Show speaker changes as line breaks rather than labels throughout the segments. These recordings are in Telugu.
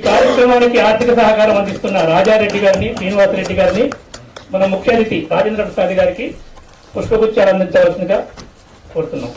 కార్యక్రమానికి ఆర్థిక సహకారం అందిస్తున్న రాజారెడ్డి గారిని, శ్రీనివాసరెడ్డి గారిని, మన ముఖ్య అతిథి రాజేంద్ర ప్రసాద్ గారికి పుష్పగుచ్చాలు అందించవలసిందిగా కోరుతున్నాం.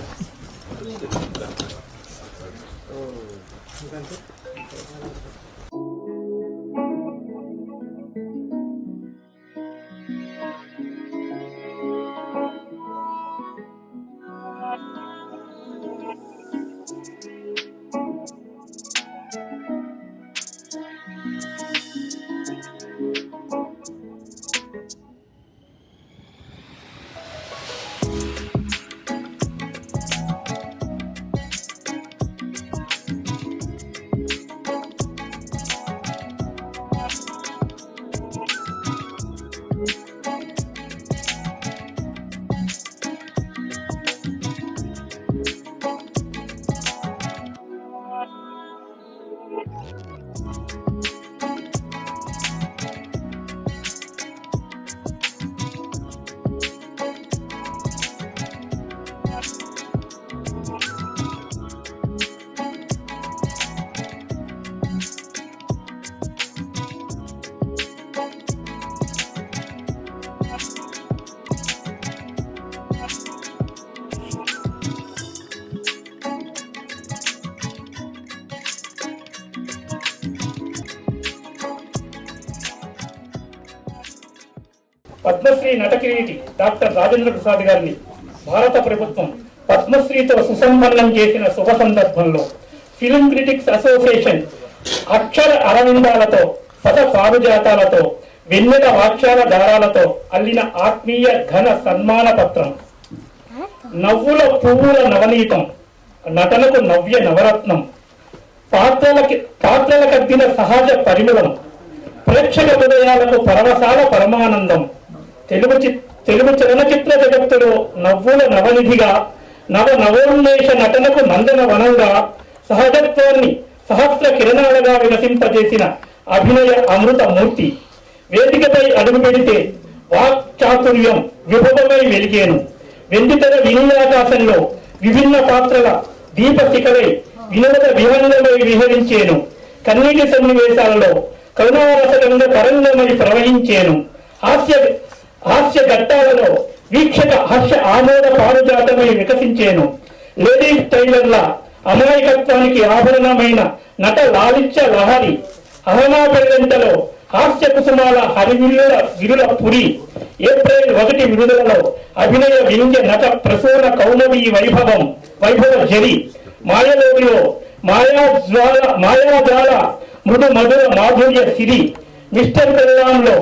పద్మశ్రీ నటకిరీటి డాక్టర్ రాజేంద్ర ప్రసాద్ గారిని భారత ప్రభుత్వం పద్మశ్రీతో సుసంపన్నం చేసిన శుభ సందర్భంలో ఫిల్మ్ క్రిటిక్స్ అసోసియేషన్ అక్షర అరవిందాలతో, పద పారుజాతాలతో, వెన్నెల వాక్యాల దారాలతో అల్లిన ఆత్మీయ ఘన సన్మాన పత్రం, నవ్వుల పువ్వుల నవనీతం, నటనకు నవ్య నవరత్నం, పాత్రలకద్దిన సహజ పరిమళం, ప్రేక్షక హృదయాలకు పరవశాల పరమానందం, తెలుగు చలనచిత్ర జగత్తులో నవ్వుల నవనిధిగా, నవోన్మేష నటనకు నందన వనంగా, సహజత్వాన్ని సహస్ర కిరణాలుగా వికసింపజేసిన అభినయ అమృత మూర్తి వేదికపై అడుగు పెడితే వాక్ చాతుర్యం విభవమై వెలిగేను. వెండితెర వినీలాకాశంలో విభిన్న పాత్రల దీపశిఖరై వినోద విహంగమై విహరించేను. కన్నీటి సన్నివేశాలలో కరుణారసగంగ తరంగమై ప్రవహించేను. హాస్య ఘట్టాలలో వీక్షక హర్ష ఆమోద పారుజాతమై వికసించేను. లేడీస్ టైలర్ల అమాయకత్వానికి ఆభరణమైన నట లాలిత్య లహరి అహనా పెళ్ళంటలో హాస్య కుసుమాల హరివిల్లుల విరుల పురి ఏప్రిల్ 1 విడుదలలో అభినయ వ్యంగ్య నట ప్రసూన కౌమవీ వైభవ జరి మాయలోగిలో మాయాజాల మృదు మధుర మాధుర్య సిరి మిస్టర్ పెల్లాంలో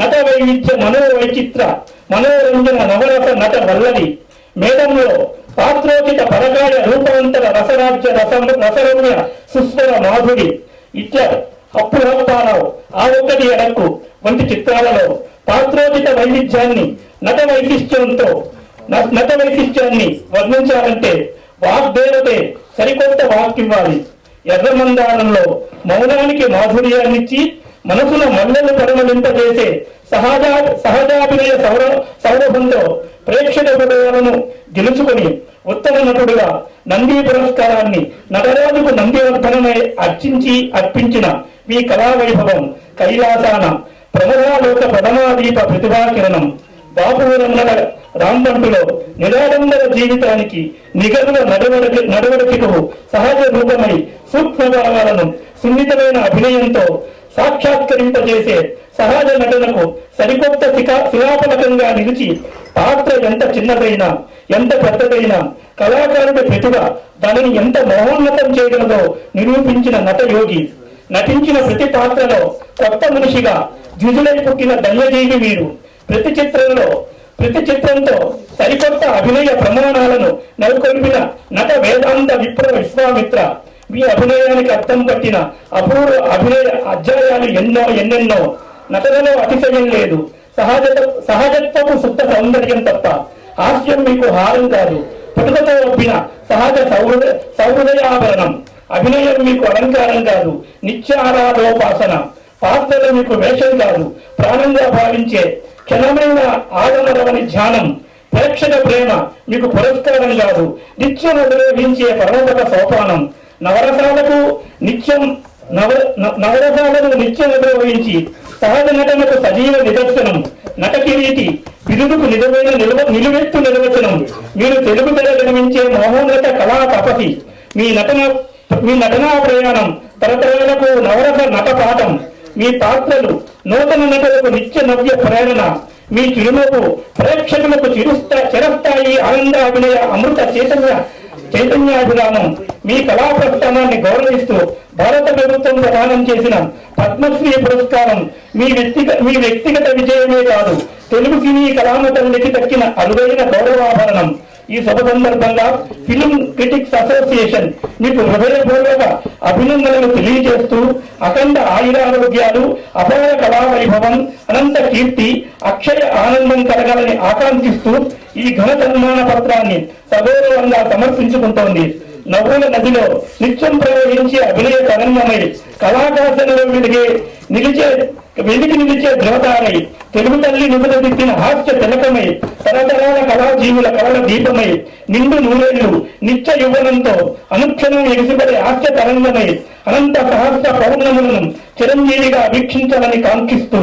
నట వైవిధ్య మనోవైచిత్ర మనోరంజన నవరస నట వల్లవి మేడంలో పాత్రోచిత పరకాయ రూపాంతర రసరాజ్య రసరమ్య సుస్వర మాధురి ఇట్లా అప్పుడప్పారావు ఆ ఒక్కటి ఎడక్కు వంటి చిత్రాలలో పాత్రోచిత వైవిధ్యాన్ని నట వైశిష్ట్యాన్ని వర్ణించాలంటే వాగ్దేవతే సరికొత్త వాక్కివ్వాలి. ఎర్రమందారంలో మౌనానికి మాధుర్యాన్నిచ్చి మనసుల మల్లెలు పరిమళింపజేసే సహజాభినయ సౌరభంతో ప్రేక్షక హృదయాలను గెలుచుకొని ఉత్తమ నటుడుగా నంది పురస్కారాన్ని నటరాజుకు నందివర్ధనమై అర్పించిన మీ కళావైభవం కైలాసాన ప్రమదాలోక ప్రథమాదీప ప్రతిభాకిరణం. బాపురంగల రాంబంటులో నిరాడంబర జీవితానికి నిగర్వ నడవడికకు సహజ రూపమై సూక్ష్మ భావాలను సున్నితమైన అభినయంతో సాక్షాత్కరింపజేసే సహజ నటనకు సరికొత్త శిలాఫలకంగా నిలిచి పాత్ర ఎంత చిన్నదైనా ఎంత పెద్దదైనా కళాకారుడి ప్రతిభ దానిని ఎంత మహోన్నతం చేయగలదో నిరూపించిన నటయోగి. నటించిన ప్రతి పాత్రలో కొత్త మనిషిగా ద్విజులై పుట్టిన ధన్యజీవి మీరు. ప్రతి చిత్రంతో సరికొత్త అభినయ ప్రమాణాలను నెలకొల్పిన నట వేదాంత విశ్వామిత్ర. మీ అభినయానికి అర్థం పట్టిన అపూర్వ అభినయ అధ్యాయాలు ఎన్నెన్నో. నటనలో అతిశయం లేదు, సహజత్వపు శుద్ధ సౌందర్యం తప్ప. హాస్యం మీకు హారం కాదు, పటుకతో ఒప్పిన సహజ సౌహృదయాభరణం. అభినయం మీకు అలంకారం కాదు, నిత్యారాధోపాసన. పాత్రలు మీకు వేషం కాదు, ప్రాణంగా భావించే క్షణమైన ఆదమరవని ధ్యానం. ప్రేక్షక ప్రేమ మీకు పురస్కారం కాదు, నిత్యం ఉపయోగించే పరమపద సోపానం. నవరసాలకు నిత్యం నవరసాలను నిత్యం ఉపయోగించి సహజ నటనకు సజీవ నిదర్శనం, నట కిరీటి బిరుదుకు నిజమైన నిలువెత్తు నిర్వచనం. మీరు తెలుగు తెర నిర్మించే మహోన్నత కళా తపసి. మీ నటనా ప్రయాణం తరతరాలకు నవరస నట పాఠం. మీ పాత్రలు నూతన నటులకు నిత్య నవ్య ప్రేరణ. మీ చిరునవ్వు ప్రేక్షకులకు చిరస్థాయి ఆనంద అభినయ అమృత చైతన్యాభిరామం. మీ కళా ప్రస్థానాన్ని గౌరవిస్తూ భారత ప్రభుత్వం ప్రదానం చేసిన పద్మశ్రీ పురస్కారం మీ వ్యక్తిగత విజయమే కాదు, తెలుగు సినీ కళామతల్లికి దక్కిన అరుదైన గౌరవాభరణం. ఈ శుభ సందర్భంగా ఫిలిం క్రిటిక్స్ అసోసియేషన్ మీకు హృదయపూర్వక అభినందనలు తెలియజేస్తూ అఖండ ఆయురారోగ్యాలు, అపార కళా వైభవం, అనంత కీర్తి, అక్షయ ఆనందం కలగాలని ఆకాంక్షిస్తూ ఈ ఘన సన్మాన పత్రాన్ని సగౌరవంగా సమర్పించుకుంటోంది. నవ్వుల నదిలో నిత్యం ప్రవహించే అభినయ తరంగమై కళాకాశంలో వెలికి నిలిచే ధ్రువతారై తెలుగు తల్లి నిబుదదిత్తిన హాస్య తిలకమై తరతరాల కళాజీవుల కళల దీపమై నిండు నూరేళ్లు నిత్య యువనంతో అనుక్షణం ఎగిసిపడే హాస్య తరంగమై అనంత సహస్ర పౌర్ణములను చిరంజీవిగా వీక్షించాలని కాంక్షిస్తూ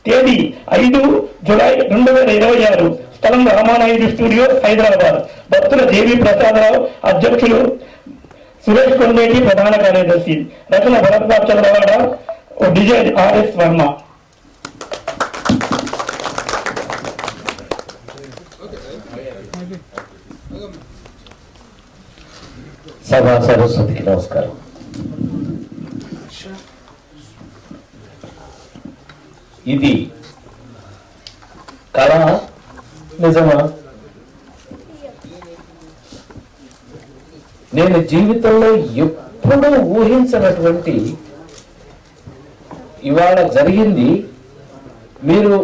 తేదీ 5 జులై 2026, స్థలం రామానాయుడు స్టూడియో, హైదరాబాద్. భక్తుల జేవి ప్రసాదరావు, అధ్యక్షులు సురేష్ కొండేటి, ప్రధాన కార్యదర్శి. రచన భరద్వాజ్ చంద్రవాడ, డిజైన్ ఆర్ఎస్ వర్మ.
సభా సరస్వతికి నమస్కారం. ఇది కళ నిజమా? నేను జీవితంలో ఎప్పుడూ ఊహించినటువంటి ఇవాళ జరిగింది. మీరు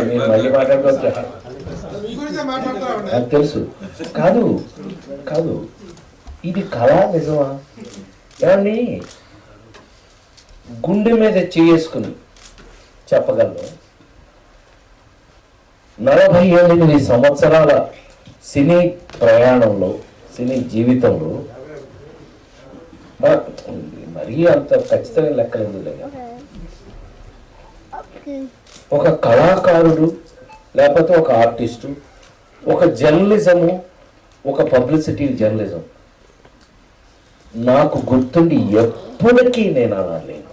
మీరు మళ్ళీ మాట్లాడుకోవచ్చు, నాకు తెలుసు. కాదు కాదు ఇది కళ నిజమా? ఏమండి, గుండె మీద చేసుకుని చెప్పగలను. 48 సంవత్సరాల సినీ ప్రయాణంలో, సినీ జీవితంలో మరీ అంత ఖచ్చితమైన లెక్కలేదు. ఒక కళాకారుడు లేకపోతే ఒక ఆర్టిస్టు, ఒక జర్నలిజము, ఒక పబ్లిసిటీ జర్నలిజం నాకు గుర్తుండి ఎప్పటికీ నేను అనలేను.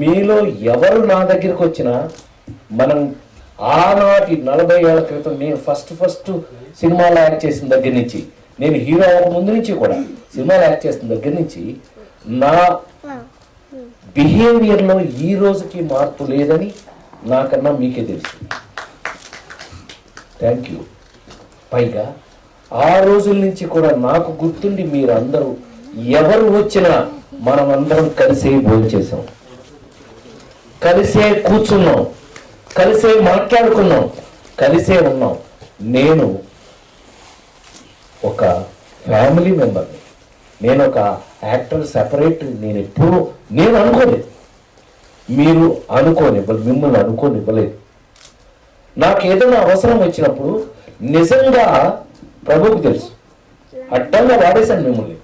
మీలో ఎవరు నా దగ్గరికి వచ్చినా, మనం ఆనాటి 40 ఏళ్ల క్రితం నేను ఫస్ట్ సినిమాలో యాక్ట్ చేసిన దగ్గర నుంచి, నేను హీరో అవ్వక ముందు నుంచి కూడా సినిమాలో యాక్ట్ చేసిన దగ్గర నుంచి నా బిహేవియర్లో ఈ రోజుకి మార్పు లేదని నాకన్నా మీకే తెలుసు. Thank you. పైగా ఆ రోజుల నుంచి కూడా నాకు గుర్తుండి మీరు అందరూ ఎవరు వచ్చినా మనం అందరం కలిసే భోంచేసాం, కలిసే కూర్చున్నాం, కలిసే మాట్లాడుకున్నాం, కలిసే ఉన్నాం. నేను ఒక ఫ్యామిలీ మెంబర్ని, నేను ఒక యాక్టర్ సెపరేట్. నేను అనుకోలేదు, మీరు అనుకోనివ్వలేదు, మిమ్మల్ని అనుకోనివ్వలేదు. నాకు ఏదైనా అవసరం వచ్చినప్పుడు నిజంగా ప్రభువుకు తెలుసు, అడ్డంగా వాడేశాను మిమ్మల్ని.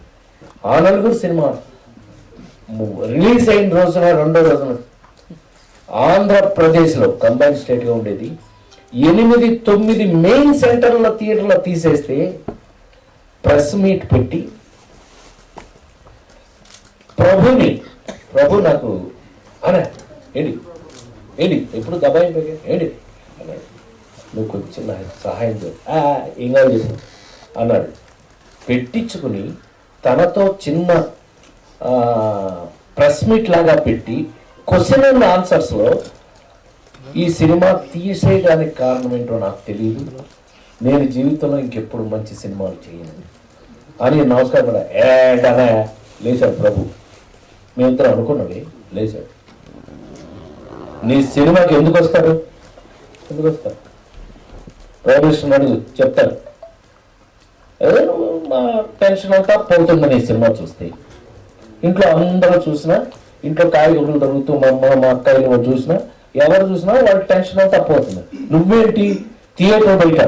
ఆ 4 సినిమా రిలీజ్ అయిన రోజున, 2వ రోజున ఆంధ్రప్రదేశ్లో కంబైన్ స్టేట్గా ఉండేది 8-9 మెయిన్ సెంటర్ల థియేటర్లో తీసేస్తే ప్రెస్ మీట్ పెట్టి ప్రభు నాకు అన్నా ఏంటి ఎప్పుడు దబాయి ఏంటి అన్నాడు. నువ్వు కొంచెం సహాయం ఏం కావాలి అన్నాడు. పెట్టించుకుని తనతో చిన్న ప్రెస్ మీట్ లాగా పెట్టి క్వశ్చన్ అండ్ ఆన్సర్స్లో ఈ సినిమా తీసేయడానికి కారణం ఏంటో నాకు తెలియదు, నేను జీవితంలో ఇంకెప్పుడు మంచి సినిమాలు చేయను అని నమస్కారం కూడా ఏంటనే లేచాడు ప్రభు. మేమిద్దరం అనుకున్నది లేచాడు. నీ సినిమాకి ఎందుకు వస్తారు ప్రొడ్యూసర్ అడుగు చెప్తారు. అదే మా టెన్షన్ అంతా పోతుంది నీ సినిమా చూస్తే. ఇంట్లో అందరూ చూసినా, ఇంట్లో కాయగూరలు తరుగుతూ మా అమ్మ మా అక్కలు చూసినా, ఎవరు చూసినా వాళ్ళ టెన్షన్ అంతా పోతుంది. నువ్వేంటి థియేటర్ బయట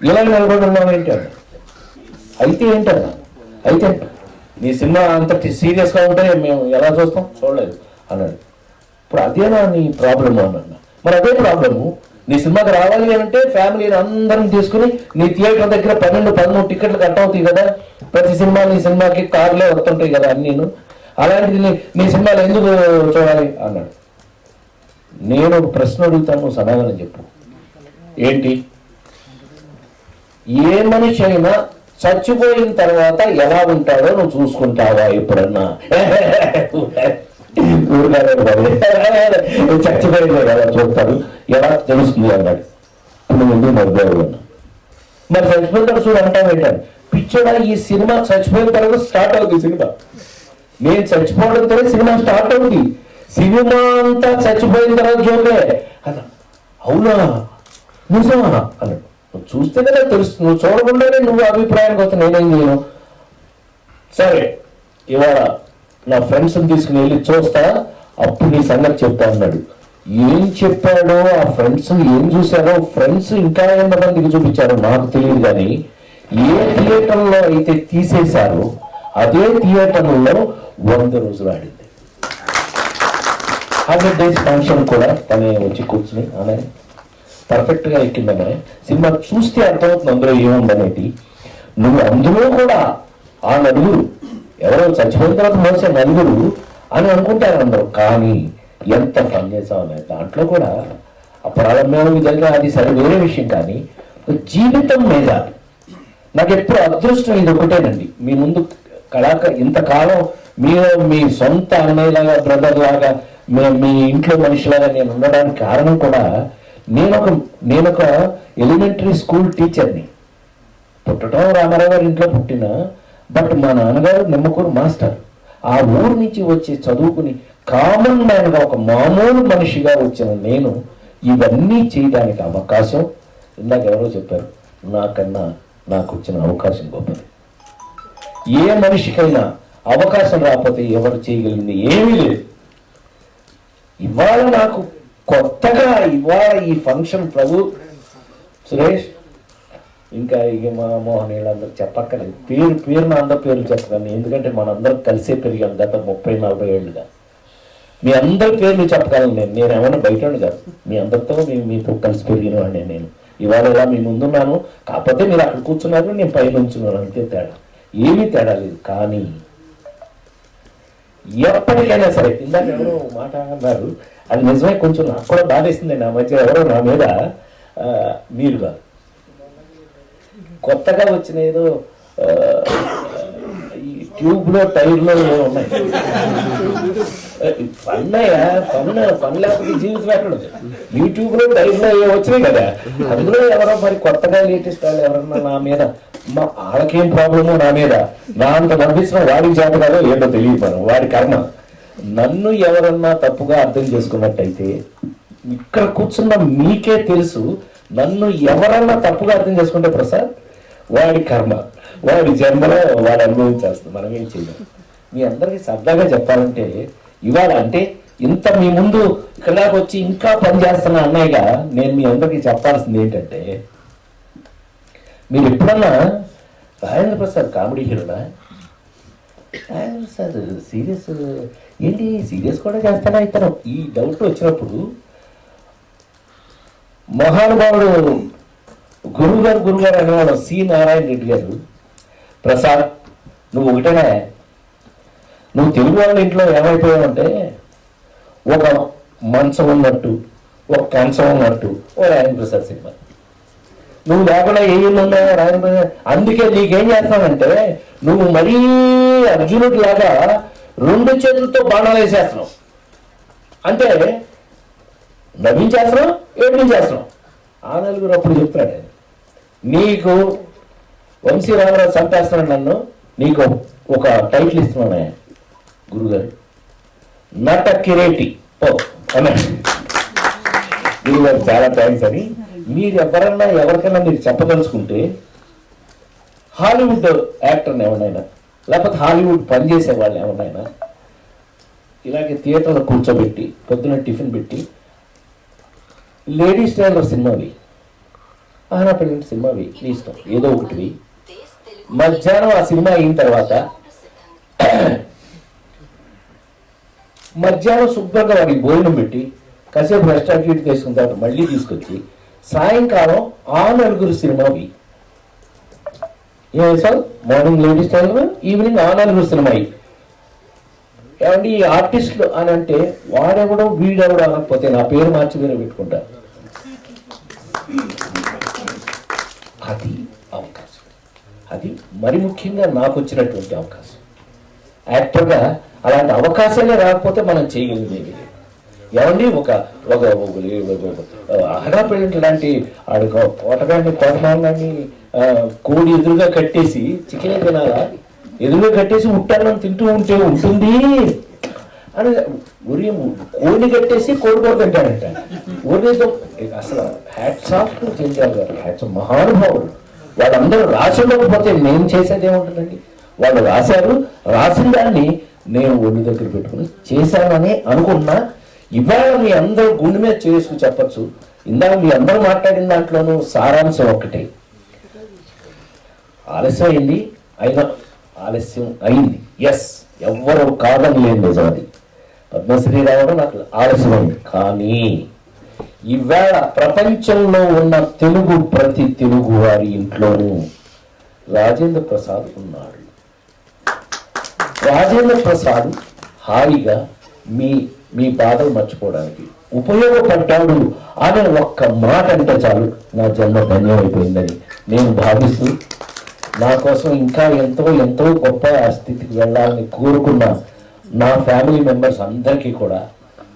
ఇలా నిలబడి ఉన్నావు ఏంటి అని. అయితే ఏంటన్నా, అయితే నీ సినిమా అంత సీరియస్గా ఉంటే మేము ఎలా చూస్తాం, చూడలేదు అన్నాడు. ఇప్పుడు అదేనా నీ ప్రాబ్లము అన్నా. మరి అదే ప్రాబ్లము, నీ సినిమాకి రావాలి అంటే ఫ్యామిలీని అందరం తీసుకుని నీ థియేటర్ దగ్గర 12-13 టికెట్లు కట్ అవుతాయి కదా, ప్రతి సినిమా నీ సినిమాకి కార్లే వస్తుంటాయి కదా అన్నీను, అలాంటిది నీ సినిమాలు ఎందుకు చూడాలి అన్నాడు. నేను ఒక ప్రశ్న అడుగుతాను, నువ్వు సమాధానం చెప్పు. ఏంటి? ఏ మనిషి అయినా చచ్చిపోయిన తర్వాత ఎలా ఉంటాడో నువ్వు చూసుకుంటావా ఎప్పుడన్నా? చచ్చిపోయిందే కదా చూస్తారు, ఎలా తెలుస్తుంది అన్నాడు. ఇప్పుడు ముందు మధ్యాహ్నం అన్నా. మరి చచ్చిపోయిన తర్వాత చూడు అంటావు ఏంటంటే, పిచ్చోడా ఈ సినిమా చచ్చిపోయిన తర్వాత స్టార్ట్ అవుతుంది సినిమా. నేను చచ్చిపోవడంతో సినిమా స్టార్ట్ అవుతుంది, సినిమా అంతా చచ్చిపోయిన తర్వాత జోకే అన్నా. అవునా, నిజమా అన్నాడు. నువ్వు చూస్తే కదా తెలుస్తుంది, నువ్వు చూడకుండానే నువ్వు అభిప్రాయానికి వస్తా, నేనేం చేయను. సరే ఇవాళ నా ఫ్రెండ్స్ని తీసుకుని వెళ్ళి చూస్తా, అప్పుడు నీ సంగతి చెప్తా అన్నాడు. ఏం చెప్పాడో, ఆ ఫ్రెండ్స్ ఏం చూశారో, ఫ్రెండ్స్ ఇంకా ఎంతమందికి చూపించారో నాకు తెలియదు, కానీ ఏ థియేటర్లో అయితే తీసేశారో అదే థియేటర్లో 100 రోజులు ఆడింది. 100 days ఫంక్షన్ కూడా తనే వచ్చి కూర్చుని ఆమె పర్ఫెక్ట్గా ఎక్కిందనే సినిమా చూస్తే అర్థమవుతుంది అందులో ఏముందనేది. నువ్వు అందులో కూడా ఆ నలుగురు ఎవరో చచ్చిపోయిన తర్వాత మోసే నలుగురు అని అనుకుంటారు అందరూ, కానీ ఎంత పని చేసాం అనేది దాంట్లో కూడా ఆ ప్రారంభం విధంగా అది సరే వేరే విషయం. కానీ జీవితం మీద నాకు ఎప్పుడు అదృష్టం ఇది ఒకటేనండి, మీ ముందు ఇంతకాలం మీ సొంత అన్నయ్యలాగా బ్రదర్ లాగా మీ ఇంట్లో మనిషిలాగా నేను ఉండడానికి కారణం కూడా నేనొక ఎలిమెంటరీ స్కూల్ టీచర్ని. పుట్టడం రామారావు గారి ఇంట్లో పుట్టిన, బట్ మా నాన్నగారు నిమ్మకూరు మాస్టర్. ఆ ఊరు నుంచి వచ్చి చదువుకుని కామన్ మ్యాన్గా ఒక మామూలు మనిషిగా వచ్చిన నేను ఇవన్నీ చేయడానికి అవకాశం, ఇందాక ఎవరో చెప్పారు, నాకన్నా నాకు వచ్చిన అవకాశం గొప్పది. ఏ మనిషికైనా అవకాశం రాకపోతే ఎవరు చేయగలిగింది ఏమీ లేదు. ఇవాళ నాకు కొత్తగా ఇవాళ ఈ ఫంక్షన్ ప్రభు సురేష్ ఇంకా ఇక మా మోహన్ వీళ్ళందరూ చెప్పక్కర్లేదు, పేరున అందరి పేర్లు చెప్పగలను, ఎందుకంటే మనందరం కలిసే పెరిగాం గత 30-40 ఏళ్ళుగా. మీ అందరి పేర్లు చెప్పగలను నేను ఏమైనా బయట కాదు, మీ అందరితో మీతో కలిసి పెరిగిన వాడిని నేను. ఇవాళ ఇలా మీ ముందున్నాను, కాకపోతే మీరు అక్కడ కూర్చున్నారు, నేను పైన ఉంచున్నాను, అంతే తేడా, ఏమీ తేడా లేదు. కానీ ఎప్పటికైనా సరే, ఇందాక ఎవరో మాట అన్నారు, అది నిజమే, కొంచెం నాకు కూడా బాధేస్తుంది. నా మధ్య ఎవరో నా మీద మీరుగా కొత్తగా వచ్చిన ఏదో ఈ ట్యూబ్లో టైర్లో ఉన్నాయి పని లేకపోతే జీవితం ఎక్కడదు. యూట్యూబ్లో టైర్లో వచ్చినాయి కదా, అందులో ఎవరో మరి కొత్తగా లేటెస్ట్ వాళ్ళు ఎవరన్నా నా మీద, వాళ్ళకేం ప్రాబ్లమో నా మీద, నా అంత నవ్వించిన వాడికి చేత కాదో ఏంటో తెలియదు, వాడి కర్మ. నన్ను ఎవరన్నా తప్పుగా అర్థం చేసుకున్నట్టయితే ఇక్కడ కూర్చున్న మీకే తెలుసు, నన్ను ఎవరన్నా తప్పుగా అర్థం చేసుకుంటే ప్రసాద్ వాడి కర్మ, వాడి జన్మలో వాడు అనుభవించేస్తుంది, మనం ఏం చేయలేం. మీ అందరికీ సరదాగా చెప్పాలంటే ఇవాళ అంటే ఇంత మీ ముందు ఇక్కడ వచ్చి ఇంకా పనిచేస్తున్న అన్నయ్యగా నేను మీ అందరికీ చెప్పాల్సింది ఏంటంటే, మీరు ఎప్పుడన్నా రాజేంద్ర ప్రసాద్ కామెడీ హీరోనా, రాజేంద్ర ప్రసాద్ సీరియస్ ఏంటి, సీరియస్ కూడా చేస్తాడా ఇతను, ఈ డౌట్ వచ్చినప్పుడు మహానుభావుడు గురువుగారు అనేవాడు సి నారాయణ రెడ్డి గారు, ప్రసాద్ నువ్వు ఒకటేనా, నువ్వు తెలుగు వాళ్ళ ఇంట్లో ఏమైపోయావంటే ఒక మంచం ఉన్నట్టు, ఒక కంచం ఉన్నట్టు ఓ రాజేంద్ర ప్రసాద్ సినిమా, నువ్వు లేకుండా ఏమి ఉన్నావు రాజేంద్ర ప్రసాద్. అందుకే నీకేం చేస్తానంటే నువ్వు మరీ అర్జునుడి లాగా 2 చేతులతో బాణాలు వేసేస్తున్నావు, అంటే నవ్వించేస్తున్నావు, ఏడ్పించేస్తున్నావు. ఆ నలుగురు అప్పుడు చెప్తున్నాడు, నీకు వంశీ రామరాజు చంపేస్తున్నాడు నన్ను, నీకు ఒక టైటిల్ ఇస్తున్నాను గురుగారు, నట కిరీటి పో అన్నాడు. గురుగారు చాలా థ్యాంక్స్ అని. మీరు ఎవరికైనా మీరు చెప్పదలుచుకుంటే హాలీవుడ్ యాక్టర్ని ఎవరైనా, లేకపోతే హాలీవుడ్ పనిచేసే వాళ్ళని ఎవరైనా ఇలాగే థియేటర్లో కూర్చోబెట్టి పొద్దున టిఫిన్ పెట్టి లేడీస్ టైలర్ సినిమావి, ఆనా పెళ్ళి సినిమావి నీ ఇష్టం ఏదో ఒకటివి మధ్యాహ్నం ఆ సినిమా అయిన తర్వాత మధ్యాహ్నం శుభ్రంగా వాడికి భోజనం పెట్టి కాసేపు రెస్టారెంట్ తీసుకున్న తర్వాత మళ్ళీ తీసుకొచ్చి సాయంకాలం ఆ నలుగురు సినిమావి sir morning Ladies Tailor, evening ఆ నలుగురు సినిమా. ఏమండి ఈ ఆర్టిస్టులు అని అంటే వాడెవడో వీడెవడో అనకపోతే నా పేరు మార్చి వేరే పెట్టుకుంటా. అది అవకాశం, అది మరి ముఖ్యంగా నాకు వచ్చినటువంటి అవకాశం. యాక్టర్గా అలాంటి అవకాశాలే రాకపోతే మనం చేయగలిగేది ఏమండి. ఒక ఒక అహడా పెళ్ళి లాంటి కోటగాన్ని కోడి ఎదురుగా కట్టేసి చికెన్ తినాలా, ఎదురుగా కట్టేసి ఉట్టాలని తింటూ ఉంటే ఉంటుంది అని ఉరి కోడిని కట్టేసి కోడి కూర తింటాడంట. ఊరితో అసలు హ్యాట్స్ ఆఫ్ టు జంజాల్ గారు, హ్యాట్స్ మహానుభావుడు. వాళ్ళందరూ రాసిపోతే నేను చేసేది ఏముంటుందండి. వాళ్ళు రాశారు, రాసిన దాన్ని నేను ఒళ్ళు దగ్గర పెట్టుకుని చేశానని అనుకున్నా. ఇవాళ మీ అందరూ గుండె మీద చేసుకు చెప్పచ్చు. ఇందాక మీ అందరూ మాట్లాడిన దాంట్లోనూ సారాంశం ఒక్కటే, ఆలస్యం అయింది అయినా ఆలస్యం అయింది. ఎస్, ఎవ్వరూ కాదని లేదు, నిజం అది. పద్మశ్రీ రావడం నాకు ఆలస్యమైంది. కానీ ఈవేళ ప్రపంచంలో ఉన్న ప్రతి తెలుగు వారి ఇంట్లోనూ రాజేంద్ర ప్రసాద్ ఉన్నాడు. రాజేంద్ర ప్రసాద్ హాయిగా మీ బాధలు మర్చిపోవడానికి ఉపయోగపడ్డాడు అనే ఒక్క మాట అంటే చాలు నా జన్మ ధన్యమైపోయిందని నేను భావిస్తూ, నా కోసం ఇంకా ఎంతో ఎంతో గొప్ప స్థితికి వెళ్ళాలని కోరుకున్న నా ఫ్యామిలీ మెంబర్స్ అందరికీ కూడా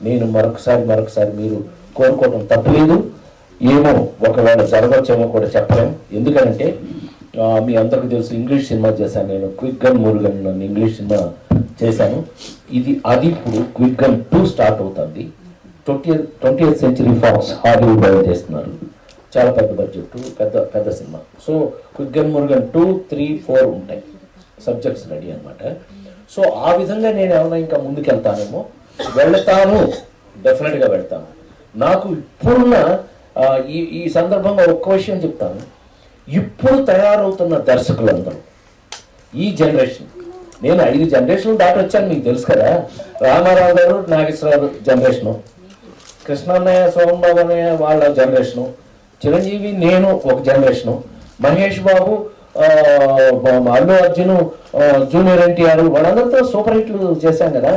నేను మరొకసారి మీరు కోరుకోవడం తప్పలేదు. ఏమో ఒకవేళ జరగవచ్చేమో కూడా చెప్పలేము. ఎందుకంటే మీ అందరికీ తెలుసు, ఇంగ్లీష్ సినిమా చేశాను నేను, క్విక్ గన్ మురుగన్ నన్ను ఇంగ్లీష్ సినిమా చేశాను. అది ఇప్పుడు క్విక్ గన్ 2 స్టార్ట్ అవుతుంది. 20th సెంచరీ ఫాక్స్ హాలీవుడ్ వాళ్ళు చేస్తున్నారు. చాలా పెద్ద బడ్జెట్, పెద్ద cinema. So quick gun Murugan 2, 3, 4 ఉంటాయి, సబ్జెక్ట్స్ రెడీ అనమాట. సో ఆ విధంగా నేను ఏమైనా ఇంకా ముందుకు వెళ్తానేమో, వెళ్తాను, డెఫినెట్గా వెళ్తాను. నాకు ఇప్పుడున్న ఈ సందర్భంగా ఒక్క విషయం చెప్తాను. ఇప్పుడు తయారవుతున్న దర్శకులందరూ ఈ జనరేషన్, నేను 5 జనరేషన్లు దాటి వచ్చాను, మీకు తెలుసు కదా. రామారావు గారు, నాగేశ్వరరావు జనరేషను, కృష్ణన్నయ్య, సోమబాబు అన్నయ్య వాళ్ళ జనరేషను, చిరంజీవి, నేను ఒక జనరేషను, మహేష్ బాబు, అల్లు అర్జున్, జూనియర్ ఎన్టీఆర్ వాళ్ళందరితో సూపర్ హిట్లు చేశాం కదా.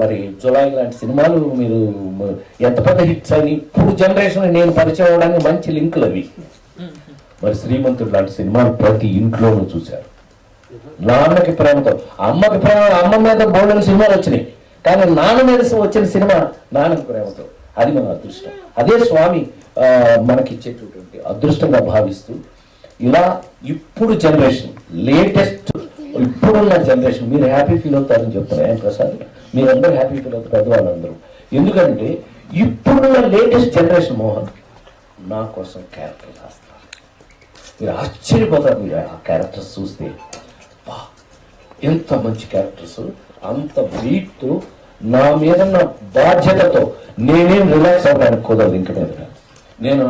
మరి జులాయి లాంటి సినిమాలు మీరు ఎంత పెద్ద హిట్స్ అని ఇప్పుడు జనరేషన్ నేను పరిచయం అవడానికి మంచి లింకులు అవి. మరి శ్రీమంతుడు లాంటి సినిమాలు ప్రతి ఇంట్లోనూ చూశారు. నాన్నకి ప్రేమతో, అమ్మకి ప్రేమ, అమ్మ మీద బోల్డెన్ సినిమాలు వచ్చినాయి, కానీ నాన్న మీద వచ్చిన సినిమా నాన్నకి ప్రేమతో. అది మన అదృష్టం. అదే స్వామి మనకి ఇచ్చేటటువంటి అదృష్టంగా భావిస్తూ, ఇలా ఇప్పుడు జనరేషన్ లేటెస్ట్, ఇప్పుడున్న జనరేషన్ మీరు హ్యాపీ ఫీల్ అవుతారని చెప్తున్నారు ప్రసాద్. మీరందరూ హ్యాపీ ఫీల్ అవుతారు, పెద్దవాళ్ళందరూ. ఎందుకంటే ఇప్పుడున్న లేటెస్ట్ జనరేషన్ మోహన్ నా కోసం క్యారెక్టర్ రాస్తారు. మీరు ఆశ్చర్యపోతారు మీరు ఆ క్యారెక్టర్స్ చూస్తే. ఎంత మంచి క్యారెక్టర్స్, అంత వెయిట్తో, నా మీద నా బాధ్యతతో నేనేం రిలాక్స్ అవ్వడానికి కుదరదు. ఇంక మీద నేను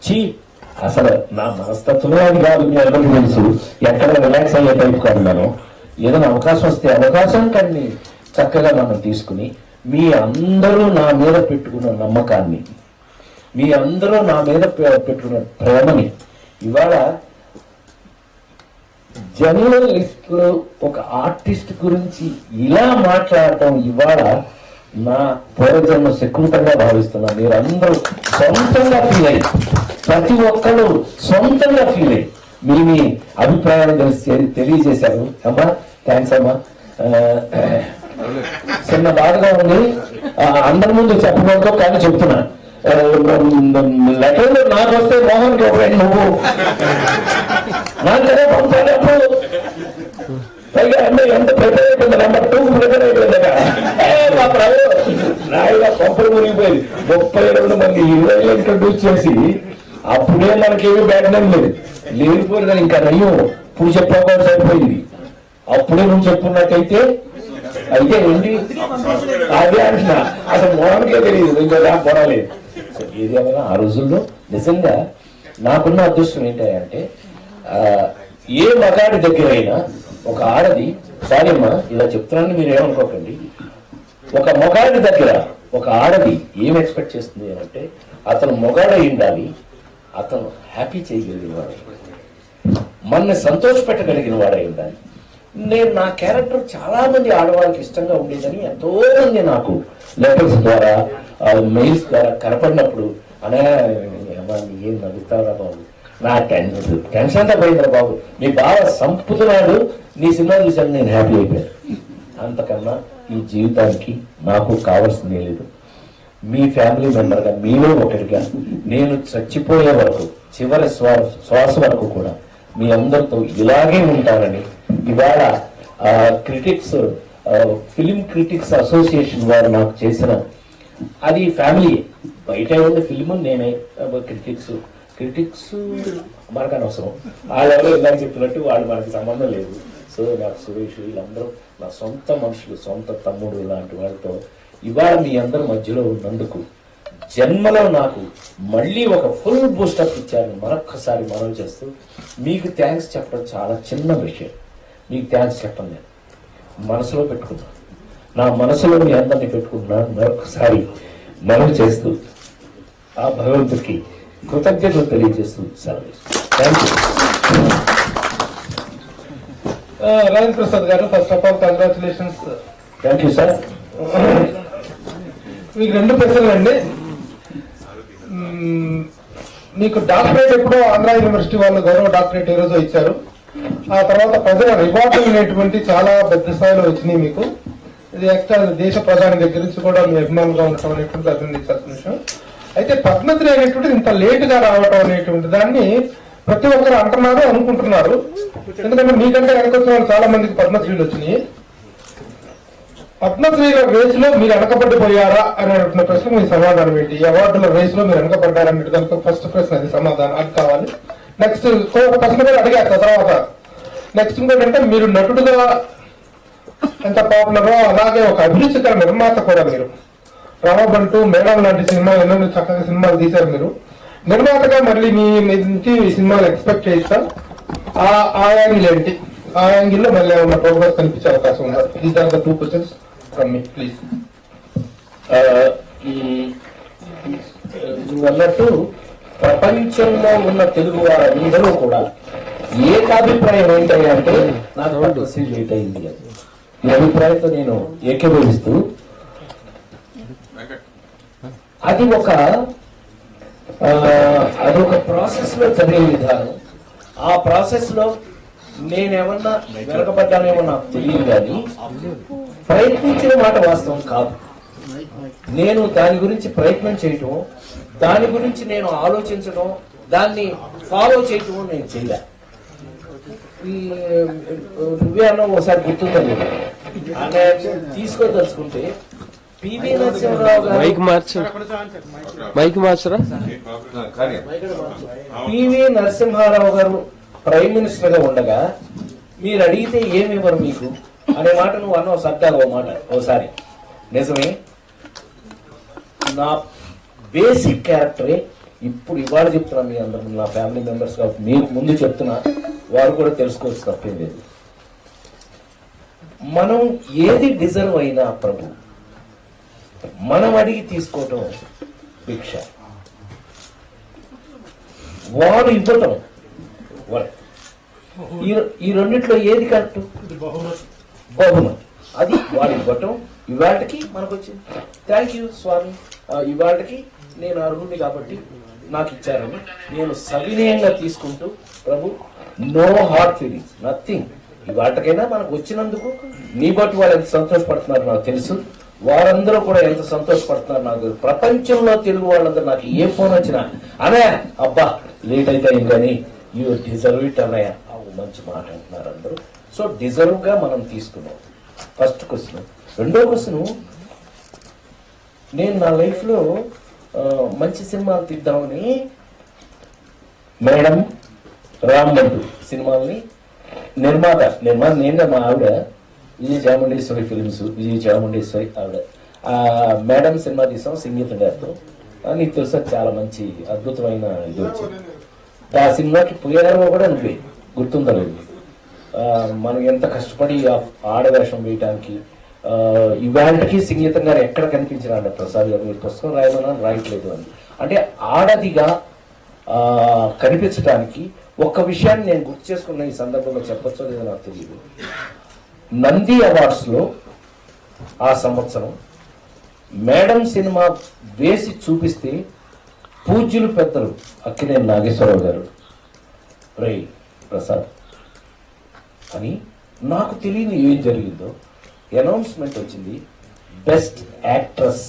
చీ అసలు నా మనస్తత్వమే అది కాదు, మీ అందరికీ తెలుసు. ఎక్కడ రిలాక్స్ అయ్యే టైప్ కాదు నేను. ఏదైనా అవకాశం వస్తే అవకాశం కానీ చక్కగా మనం తీసుకుని, మీ అందరూ నా మీద పెట్టుకున్న నమ్మకాన్ని, మీ అందరూ నా మీద పెట్టుకున్న ప్రేమని ఇవాళ జర్నలిస్టులు ఒక ఆర్టిస్ట్ గురించి ఇలా మాట్లాడటం ఇవాళ నా పూర్వజన్మ శకుంతంగా భావిస్తున్నాను. మీరు అందరూ సొంతంగా ఫీల్ అయ్యి, ప్రతి ఒక్కరు సొంతంగా ఫీల్ అయ్యి మీ అభిప్రాయాలు తెలియజేశారు. అమ్మా థ్యాంక్స్ అమ్మా. చిన్న బాధగా ఉంది, అందరి ముందు చెప్పడంతో కానీ చెప్తున్నా. లెటర్లు నాకు వస్తే మోహన్ కి ఒకటి నువ్వు నాకు కదా పంపేటప్పుడు పైగా ఎంత ప్రిపేర్ అయిపోయింది, నెంబర్ 2 ప్రిపేర్ అయిపోయింది. మా నాయుగా పంపలు మునిగిపోయింది. 32 మంది హీరోయిన్లు ఇంట్రడ్యూస్ చేసి అప్పుడే మనకేమీ బ్యాడ్ నేమ్ లేదు, లేనిపోయింది కానీ ఇంకా నయ్యం ఇప్పుడు చెప్పకపోతే సరిపోయింది. అప్పుడే నువ్వు చెప్పుకున్నట్టయితే అయితే ఏంటి అదే అంటున్నా, అసలు మోహన్కే తెలియదు ఇంకా పొడలేదు. సో ఏది ఏమైనా ఆ రోజుల్లో నిజంగా నాకున్న అదృష్టం ఏంటంటే ఏ మగాడి దగ్గర అయినా ఒక ఆడది, సారీ అమ్మా ఇలా చెప్తున్నానని మీరు ఏమనుకోకండి, ఒక మగాడి దగ్గర ఒక ఆడది ఏం ఎక్స్పెక్ట్ చేస్తుంది అని అంటే అతను మొగాడై ఉండాలి, అతను హ్యాపీ చేయగలిగిన వాడు, మనల్ని సంతోష పెట్టగలిగిన వాడై ఉండాలి. నేను నా క్యారెక్టర్ చాలా మంది ఆడవాళ్ళకి ఇష్టంగా ఉండేదని ఎంతో మంది నాకు లెటర్స్ ద్వారా మెయిల్స్ ద్వారా కనపడినప్పుడు అనే ఏం నవ్వుతావురా బాబు, నా టెన్షన్ అంతా పోయిందిరా బాబు, నీ బాగా సంపుతున్నాడు, నీ సినిమా చూసాను నేను హ్యాపీ అయిపోయాను. అంతకన్నా ఈ జీవితానికి నాకు కావాల్సిందే లేదు. మీ ఫ్యామిలీ మెంబర్గా మీలో ఒకటిగా నేను చచ్చిపోయే వరకు చివరి శ్వాస వరకు కూడా మీ అందరితో ఇలాగే ఉంటానని ఇవాళ క్రిటిక్స్ ఫిలిం క్రిటిక్స్ అసోసియేషన్ వారు నాకు చేసిన అది ఫ్యామిలీ బయట ఉండే ఫిలిం నేనే క్రిటిక్స్ మనకు అనవసరం, వాళ్ళెవరో ఇలా చెప్పినట్టు వాళ్ళు మనకి సంబంధం లేదు. సో నాకు సురేష్ వీళ్ళందరూ నా సొంత మనుషులు, సొంత తమ్ముడు ఇలాంటి వాళ్ళతో ఇవాళ మీ అందరి మధ్యలో ఉన్నందుకు జన్మలో నాకు మళ్ళీ ఒక ఫుల్ బూస్టప్ ఇచ్చారని మరొక్కసారి మనవి చేస్తూ మీకు థ్యాంక్స్ చెప్పడం చాలా చిన్న విషయం. మీకు థ్యాంక్స్ చెప్పను, నేను మనసులో పెట్టుకున్నాను, నా మనసులో మీ అందరినీ పెట్టుకుంటున్నాను. మరొకసారి మనవి చేస్తూ ఆ భగవంతుడికి కృతజ్ఞతలు తెలియజేస్తూ సెలవు. Thank you.
రాజేంద్ర ప్రసాద్ గారు, first of all congratulations.
Thank you sir.
మీకు 2 ప్రశ్నలు అండి. మీకు డాక్టరేట్ ఎప్పుడో ఆంధ్ర యూనివర్సిటీ వాళ్ళు గౌరవ డాక్టరేట్ ఈ రోజు ఇచ్చారు. ఆ తర్వాత ప్రజల రివార్డులు అనేటువంటి చాలా పెద్ద స్థాయిలో వచ్చినాయి మీకు. ఇది ఎక్స్ట్రా దేశ ప్రధాని దగ్గర నుంచి కూడా మీ అభిమానులుగా ఉండటం అనేటువంటి అభినందించాల్సిన విషయం. అయితే పద్మశ్రీ అనేటువంటిది ఇంత లేట్ గా రావటం అనేటువంటి దాన్ని ప్రతి ఒక్కరు అంటున్నారు, అనుకుంటున్నారు. ఎందుకంటే మీకంటే వెనకొచ్చిన వాళ్ళు చాలా మందికి పద్మశ్రీలు వచ్చినాయి. పద్మశ్రీల రేస్ లో మీరు వెనకబడిపోయారా అనేటువంటి ప్రశ్న మీ సమాధానం ఏంటి? అవార్డుల రేస్ లో మీరు వెనకబడ్డారా అనే దానికి ఫస్ట్ ప్రశ్న, అది సమాధానం అది కావాలి. నెక్స్ట్ ఇంకొక ప్రశ్న కూడా అడిగారు తర్వాత. నెక్స్ట్ ఇంకోటి అంటే మీరు నటుడుగా ఎంత పాపులరో అలాగే ఒక అభిరుచికర నిర్మాత కూడా. మీరు రామబంటూ, మేడం లాంటి సినిమా ఎన్నో చక్కగా సినిమాలు తీశారు. మీరు నిర్మాతగా మళ్ళీ మీ నుంచి సినిమాలు ఎక్స్పెక్ట్ చేస్తా, ఆ యాంగిల్ ఏంటి? ఆ యాంగిల్ లో మళ్ళీ ఏమన్నా ప్రోగ్రెస్ కనిపించే అవకాశం ఉందా? These are the 2 questions from me please.
నువ్వు అన్నట్టు ప్రపంచంలో ఉన్న తెలుగు వారందరూ కూడా ఏకాభిప్రాయం ఏంటంటే నాకు పద్మశ్రీ లేట్ అయింది అని. ఈ అభిప్రాయంతో నేను ఏకీభవిస్తూ అదొక ప్రాసెస్ లో చదివే విధానం. ఆ ప్రాసెస్ లో నేనేమన్నా వెనకబడ్డానేమో నాకు తెలియదు, కానీ ప్రయత్నించిన మాట వాస్తవం కాదు. నేను దాని గురించి ప్రయత్నం చేయటం, దాని గురించి నేను ఆలోచించడం, దాన్ని ఫాలో చేయటం నేను చేయలే. నువ్వే అన్న ఒకసారి గుర్తుందని తీసుకోదలుచుకుంటే పివి నరసింహారావు గారు పివి నరసింహారావు గారు ప్రైమ్ మినిస్టర్ గా ఉండగా మీరు అడిగితే ఏమి ఇవ్వరు మీకు అనే మాట నువ్వు అన్న సర్దాగా ఓ మాట ఓసారి. నిజమే, నా బేసిక్ క్యారెక్టరే ఇప్పుడు ఇవాళ చెప్తున్నా. మీ అందరూ నా ఫ్యామిలీ మెంబర్స్ కాబట్టి మీకు ముందు చెప్తున్నా, వారు కూడా తెలుసుకోవచ్చు, తప్పేం లేదు. మనం ఏది డిజర్వ్ అయినా ప్రభు మనం అడిగి తీసుకోవటం భిక్ష, వాడు ఇవ్వటం వర్క్. ఈ రెండిట్లో ఏది కరెక్ట్? బహుమతి. అది వాడు ఇవ్వటం. ఇవాళకి మనకు వచ్చింది. థ్యాంక్ యూ స్వామి, ఇవాళకి నేను అర్హుడిని కాబట్టి నాకు ఇచ్చారని నేను సవినయంగా తీసుకుంటూ, ప్రభు నో హార్ట్ ఫీలింగ్స్, నథింగ్. ఇవాళకైనా మనకు వచ్చినందుకు నీ బట్టి వాళ్ళు ఎంత సంతోషపడుతున్నారు నాకు తెలుసు. వారందరూ కూడా ఎంత సంతోషపడుతున్నారు నాకు తెలుసు. ప్రపంచంలో తెలుగు వాళ్ళందరూ నాకు ఏ ఫోన్ వచ్చినా అన్నయ్య అబ్బా లేట్ అయితే కానీ యూ డిజర్వ్ ఇట్ అన్నయ్య, మంచి మాట అంటున్నారు అందరూ. సో డిజర్వ్ గా మనం తీసుకున్నాం. First question. రెండో క్వశ్చన్, నేను నా లైఫ్ లో మంచి సినిమాలు తీద్దామని మేడం, రాంబంటు సినిమాల్ని నిర్మాత నేనే, మా ఆవిడ విజయ చాముండేశ్వరి ఫిల్మ్స్, విజయ చాముండేశ్వరి ఆవిడ మేడం సినిమా తీసాం సంగీత గారితో. నీకు తెలుసా చాలా మంచి అద్భుతమైన ఇది వచ్చింది. ఆ సినిమాకి పోయారో కూడా నువ్వే గుర్తుందా లేదు. మనం ఎంత కష్టపడి ఆడవేషం వేయటానికి ఇవాళకి సంగీతం గారు ఎక్కడ కనిపించినాడు ప్రసాద్ గారు, మీరు పుస్తకం రాయమన్నా రాయట్లేదు అని. అంటే ఆడదిగా కనిపించడానికి ఒక్క విషయాన్ని నేను గుర్తు చేసుకున్న ఈ సందర్భంలో చెప్పచ్చో లేదో నాకు తెలియదు. నంది అవార్డ్స్లో ఆ సంవత్సరం మేడం సినిమా వేసి చూపిస్తే పూజ్యులు పెద్దలు అక్కినేని నాగేశ్వరరావు గారు రే ప్రసాద్ అని, నాకు తెలియని ఏం జరిగిందో అనౌన్స్మెంట్ వచ్చింది, best actress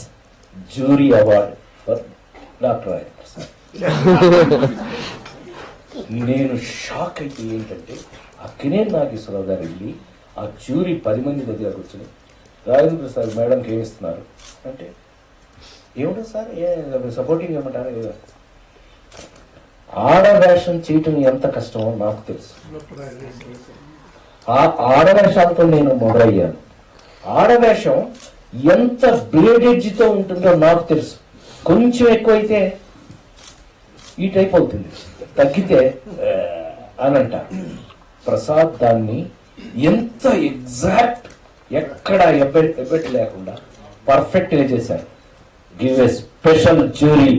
jury award for doctor Rajendra Prasad. నేను షాక్ అయితే ఏంటంటే అక్కినేని నాగేశ్వరరావు గారు వెళ్ళి ఆ జ్యూరీ 10 మంది దగ్గర కూర్చొని రాజేంద్ర ప్రసాద్ మేడంకి ఏమిస్తున్నారు అంటే, ఏమిటో సార్ సపోర్టింగ్ ఏమంటారు. ఆడవేషం చేయటం ఎంత కష్టమో నాకు తెలుసు. ఆ ఆడవేషాలతో నేను మొదలయ్యాను. ఆడవేషం ఎంత బ్లేడెడ్జ్తో ఉంటుందో నాకు తెలుసు. కొంచెం ఎక్కువైతే ఈ టైప్ అవుతుంది, తగ్గితే అని అంటారు. ప్రసాద్ దాన్ని ఎంత ఎగ్జాక్ట్, ఎక్కడ ఎబ్బెట్ లేకుండా పర్ఫెక్ట్గా చేశారు. Give a special jury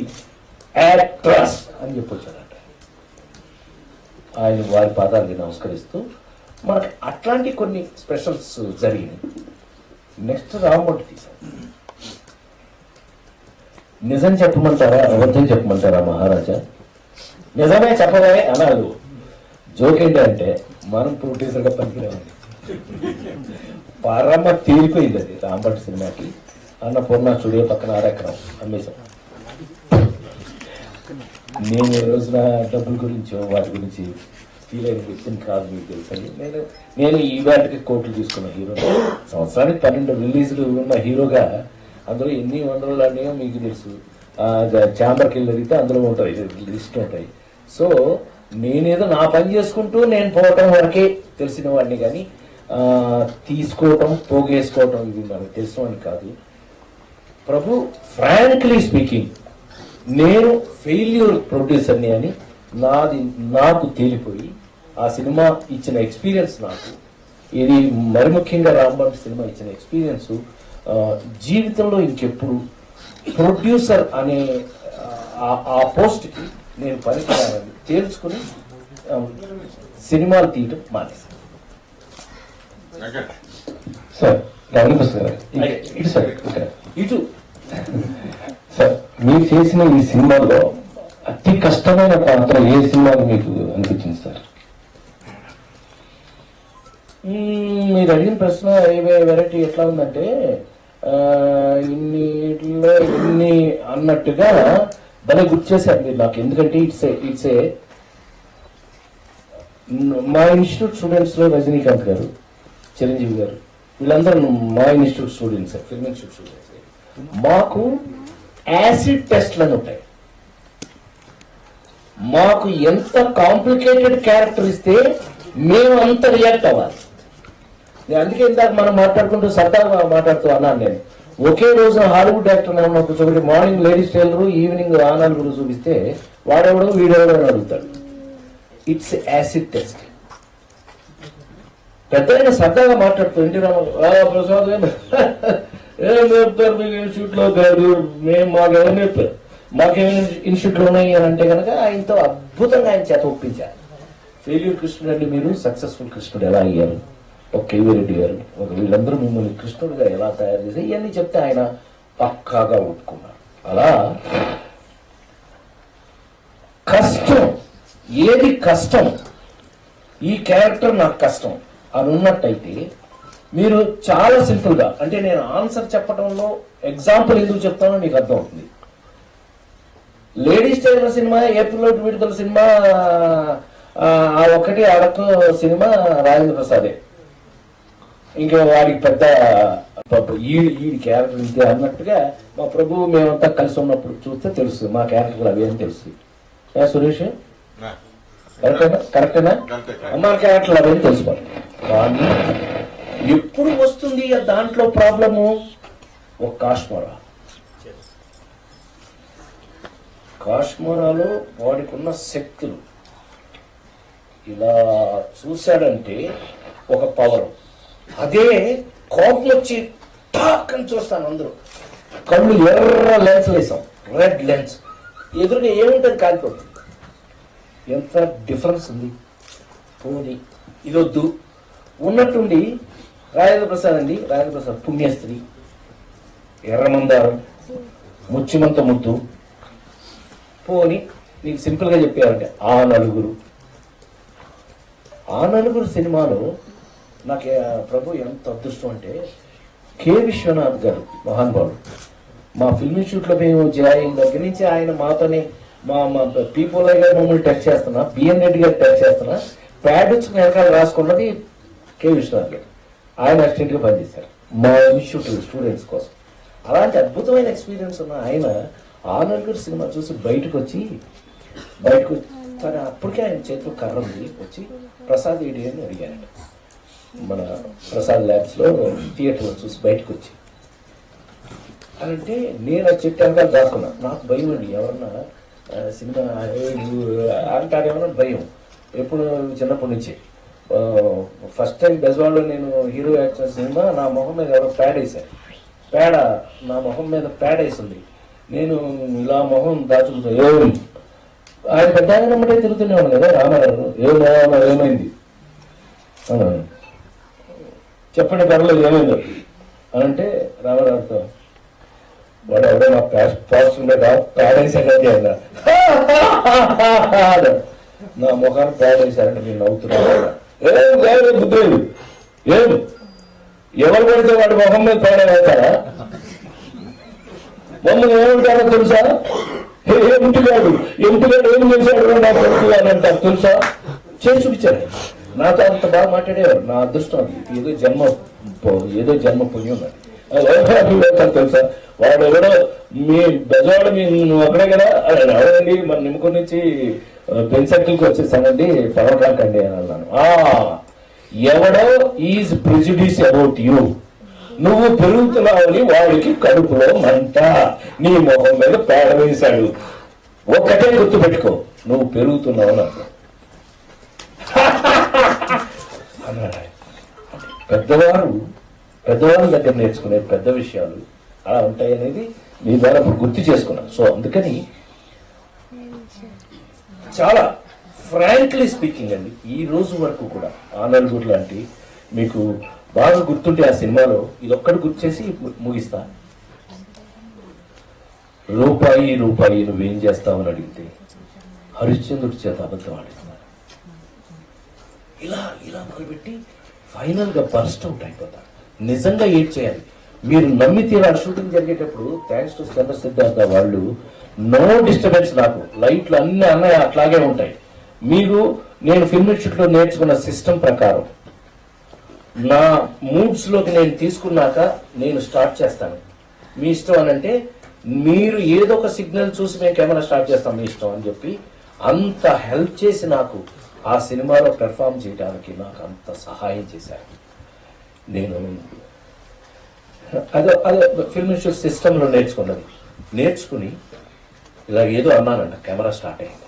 actress అని చెప్పొచ్చారట. ఆయన వారి పాదాలకి నమస్కరిస్తూ మనకి అట్లాంటి కొన్ని స్పెషల్స్ జరిగినాయి. నెక్స్ట్ రామోటి తీశారు. నిజం చెప్పమంటారా అబద్ధం చెప్పమంటారా మహారాజా? నిజమే చెప్పవే అనాలి. జోక్ ఏంటి అంటే మనం ప్రొడ్యూసర్గా పనికిరావాలి. పరమ తీరిపోయింది అది రాంభట్ సినిమాకి. అన్నపూర్ణ స్టూడియో పక్కన 6 ఎకరం అమ్మేశాం. నేను ఈ రోజున డబ్బుల గురించి వాటి గురించి ఫీల్ అయిన వ్యక్తిని కాదు, మీకు తెలుసండి. నేను ఈ వాటికి కోట్లు తీసుకున్న హీరో. సంవత్సరానికి 12 రిలీజులు ఉన్న హీరోగా అందులో ఎన్ని వందలు అన్నాయో మీకు తెలుసు. ఛాంబర్కి వెళ్ళి అడిగితే అందులో ఉంటాయి, లిస్ట్ ఉంటాయి. సో నేనేదో నా పని చేసుకుంటూ నేను పోవటం వరకే తెలిసిన వాడిని, కానీ తీసుకోవటం పోగేసుకోవటం ఇవి మనకు తెలిసిన వాడిని కాదు. ప్రభు, ఫ్రాంక్లీ స్పీకింగ్, నేను ఫెయిల్యూర్ ప్రొడ్యూసర్ని అని నాకు తేలిపోయి ఆ సినిమా ఇచ్చిన ఎక్స్పీరియన్స్, నాకు ఇది మరి ముఖ్యంగా రాంభట్ సినిమా ఇచ్చిన ఎక్స్పీరియన్స్ జీవితంలో ఇంకెప్పుడు ప్రొడ్యూసర్ అనే ఆ పోస్ట్కి నేను పనికిరానని తేల్చుకుని సినిమాలు తీయటం మానేశాను.
సార్ రామకృష్ణ గారు ఇటు సార్
ఇటు
సార్, మీరు చేసిన ఈ సినిమాలో అతి కష్టమైన పాత్ర ఏ సినిమాలో మీకు అనిపించింది సార్?
మీరు అడిగిన ప్రశ్న వెరైటీ ఎట్లా ఉందంటే ఇన్నిట్లో ఇన్ని అన్నట్టుగా భలే గుర్తు చేశారు మీరు నాకు. ఎందుకంటే ఇట్స్ ఏ మా ఇన్స్టిట్యూట్ స్టూడెంట్స్ లో రజనీకాంత్ గారు, చిరంజీవి గారు, వీళ్ళందరూ మా institute students, film institute students. మాకు యాసిడ్ టెస్ట్లు అని ఉంటాయి. మాకు ఎంత కాంప్లికేటెడ్ క్యారెక్టర్ ఇస్తే మేము అంత రియాక్ట్ అవ్వాలి. నేను అందుకే ఇందాక మనం మాట్లాడుకుంటూ సరదాగా మాట్లాడుతూ అన్నాను. నేను ఒకే రోజు హాలీవుడ్ యాక్టర్ ఉన్నప్పుడు చూడండి, మార్నింగ్ లేడీస్ టైలరు, ఈవినింగ్ ఆనంద్ గురు చూపిస్తే వాడెవడో వీడెవడో అని అడుగుతాడు. It's acid test. పెద్ద సరదాగా మాట్లాడుతూ ఎన్టీ రామారావు ప్రసాద్ ఏం చెప్తారు మీకు ఇన్స్టిట్యూట్ లో కాదు, మేము మాకు ఎవరు చెప్పారు, మాకేమైనా ఇన్స్టిట్యూట్లు ఉన్నాయి అని అంటే కనుక ఆయనతో అద్భుతంగా ఆయన చేత ఒప్పించారు. ఫెయిల్యూర్ కృష్ణుడు అంటే మీరు సక్సెస్ఫుల్ కృష్ణుడు ఎలా అయ్యారు, ఒక కేవీ రెడ్డి గారు, ఒక వీళ్ళందరూ మిమ్మల్ని కృష్ణుడిగా ఎలా తయారు చేసి ఇవన్నీ చెప్తే ఆయన పక్కాగా ఒప్పుకున్నారు. అలా కష్టం, ఏది కష్టం, ఈ క్యారెక్టర్ నాకు కష్టం అని ఉన్నట్టయితే మీరు చాలా సింపుల్ గా, అంటే నేను ఆన్సర్ చెప్పడంలో ఎగ్జాంపుల్ ఎందుకు చెప్తానో మీకు అర్థం అవుతుంది. లేడీస్ టైలర్ సినిమా, ఏప్రిల్ విడుదల సినిమా, ఆ ఒక్కటి అడకు సినిమా రాజేంద్ర ప్రసాదే. ఇంకా వాడికి పెద్ద ఈ క్యారెక్టర్ ఇంతే అన్నట్టుగా మా ప్రభు మేమంతా కలిసి ఉన్నప్పుడు చూస్తే తెలుస్తుంది మా క్యారెక్టర్లు అవి అని తెలుస్తుంది. సురేష్ కరెక్టేనా? మా క్యారెక్టర్లు అవి అని తెలుసుకోవాలి. కానీ ఎప్పుడు వస్తుంది దాంట్లో ప్రాబ్లము? ఒక కాశ్మరా కాశ్మీరాలో వాడికి ఉన్న శక్తులు ఇలా చూశాడంటే ఒక పవర్. అదే కోపం వచ్చి టాక్ అని చూస్తాను, అందరూ కళ్ళు ఎర్ర లెన్స్ వేసాం, రెడ్ లెన్స్, ఎదురుగా ఏముంటుంది కాలిపోతుంది. ఎంత డిఫరెన్స్ ఉంది. పోనీ ఇదొద్దు ఉన్నట్టుండి రాజేంద్ర ప్రసాద్ అండి, రాజేంద్ర ప్రసాద్ పుణ్యస్త్రీ, ఎర్రమందారం, ముచ్చిమంత ముద్దు. పోని నీకు సింపుల్గా చెప్పారంటే ఆ నలుగురు సినిమాలో నాకు ప్రభు ఎంత అదృష్టం అంటే, కె విశ్వనాథ్ గారు మహానుభావుడు. మా ఫిల్మ్ ఇన్స్టిట్యూట్లో మేము జాయిన్ దగ్గర నుంచి ఆయన మాతోనే మా పీపుల్ గారు మమ్మల్ని టచ్ చేస్తున్నా, బిఎన్ రెడ్డి గారు టచ్ చేస్తున్నా, ప్యాడ్ వచ్చి వెనకాల రాసుకున్నది కె విశ్వనాథ్ గారు. ఆయన అసిస్టెంట్గా పనిచేశారు మా ఇన్స్టిట్యూట్ స్టూడెంట్స్ కోసం. అలాంటి అద్భుతమైన ఎక్స్పీరియన్స్ ఉన్న ఆయన ఆ నలుగురు సినిమా చూసి బయటకు కానీ అప్పటికే ఆయన చేతిలో కర్ర ఉంది. వచ్చి ప్రసాద్ ఏడి అని అడిగారంట, మన ప్రసాద్ ల్యాబ్స్లో థియేటర్లో చూసి బయటకు వచ్చి అంటే నేను ఆ చెట్టు వెనకాల దాక్కున్నా. నాకు భయం అండి, ఎవరన్నా సినిమా అంటారేమన్నా భయం ఎప్పుడు చిన్నప్పటి నుంచి. ఫస్ట్ టైం బెజవాడలో నేను హీరో యాక్షన్ సినిమా, నా మొహం మీద ఎవరో ప్యాడ్ వేశారు. నా మొహం మీద ప్యాడ్ వేసింది. నేను ఇలా మొహం దాచుకుంటా, ఆయన పెద్ద ఆయన నమ్మటే తిరుగుతున్నాను కదా, రామారావు ఏమైంది చెప్పండి పర్లేదు ఏమైందో అని అంటే, రామారావుతో వాడు ఎవడో నా పాజిటివ్ మీద ప్యాడ్ వేసాడంటే నా మొఖాన్ని ప్యాడ్ వేశారంటే నేను నవ్వుతున్నాను. బుద్ధుడు ఎవరు పడితే వాడి మొహం మీద ప్యాడ్ వేస్తారా? మమ్మల్ని ఏమంటారో తెలుసా? ఎంటిగాడు ఏం చేశాడు నా కొడుకు అని అంటారు తెలుసా? చేసి చూపించారు. నాతో అంత బాగా మాట్లాడేవారు. నా అదృష్టం అది, ఏదో జన్మ పుణ్యం తెలుసా? వాడు ఎవడో మీ బెజవాడ నువ్వు అక్కడే కదా అవడండి, మన నిమ్మకం నుంచి పెన్ సర్కిల్కి వచ్చేసానండి, పవకాకండి అని అన్నాను. ఎవడో ఈజ్ ప్రెజుడిస్ అబౌట్ యూ, నువ్వు పెరుగుతున్నావని వాడికి కడుపులో మంట, నీ మొహం మీద పేడ వేశాడు. ఒక్కటే గుర్తుపెట్టుకో, నువ్వు పెరుగుతున్నావు నాకు అన్నాడు. పెద్దవాళ్ళ దగ్గర నేర్చుకునే పెద్ద విషయాలు అలా ఉంటాయి అనేది మీ ద్వారా గుర్తు చేసుకున్నాను. సో అందుకని చాలా ఫ్రాంక్లీ స్పీకింగ్ అండి, ఈ రోజు వరకు కూడా ఆ నలుగురు లాంటి మీకు బాగా గుర్తుంటే ఆ సినిమాలో ఇదొక్కటి గుర్తు చేసి ముగిస్తా. రూపాయి నువ్వేం చేస్తావని అడిగితే హరిశ్చంద్రుడి చేత అబద్ధం ఆడిస్తున్నారు. ఇలా మొదలుపెట్టి ఫైనల్ గా బర్స్ట్ అవుట్ అయిపోతారు. నిజంగా ఏడ్ చేయాలి, మీరు నమ్మి తీరా. షూటింగ్ జరిగేటప్పుడు థ్యాంక్స్ టు చంద్ర సిద్ధార్థ వాళ్ళు నో డిస్టర్బెన్స్, నాకు లైట్లు అన్నీ అట్లాగే ఉంటాయి. మీరు నేను ఫిల్మ్ ఇన్స్టిట్యూట్ లో నేర్చుకున్న సిస్టమ్ ప్రకారం నా మూడ్స్ లోకి నేను తీసుకున్నాక నేను స్టార్ట్ చేస్తాను. మీ ఇష్టం అని అంటే మీరు ఏదో ఒక సిగ్నల్ చూసి మేము కెమెరా స్టార్ట్ చేస్తాం, మీ ఇష్టం అని చెప్పి అంత హెల్ప్ చేసి నాకు ఆ సినిమాలో పెర్ఫామ్ చేయడానికి నాకు అంత సహాయం చేశారు. నేను అదే ఫిల్మ్ ఇన్స్టిట్యూట్ సిస్టంలో నేర్చుకుని ఇలా ఏదో అన్నానంట, కెమెరా స్టార్ట్ అయింది.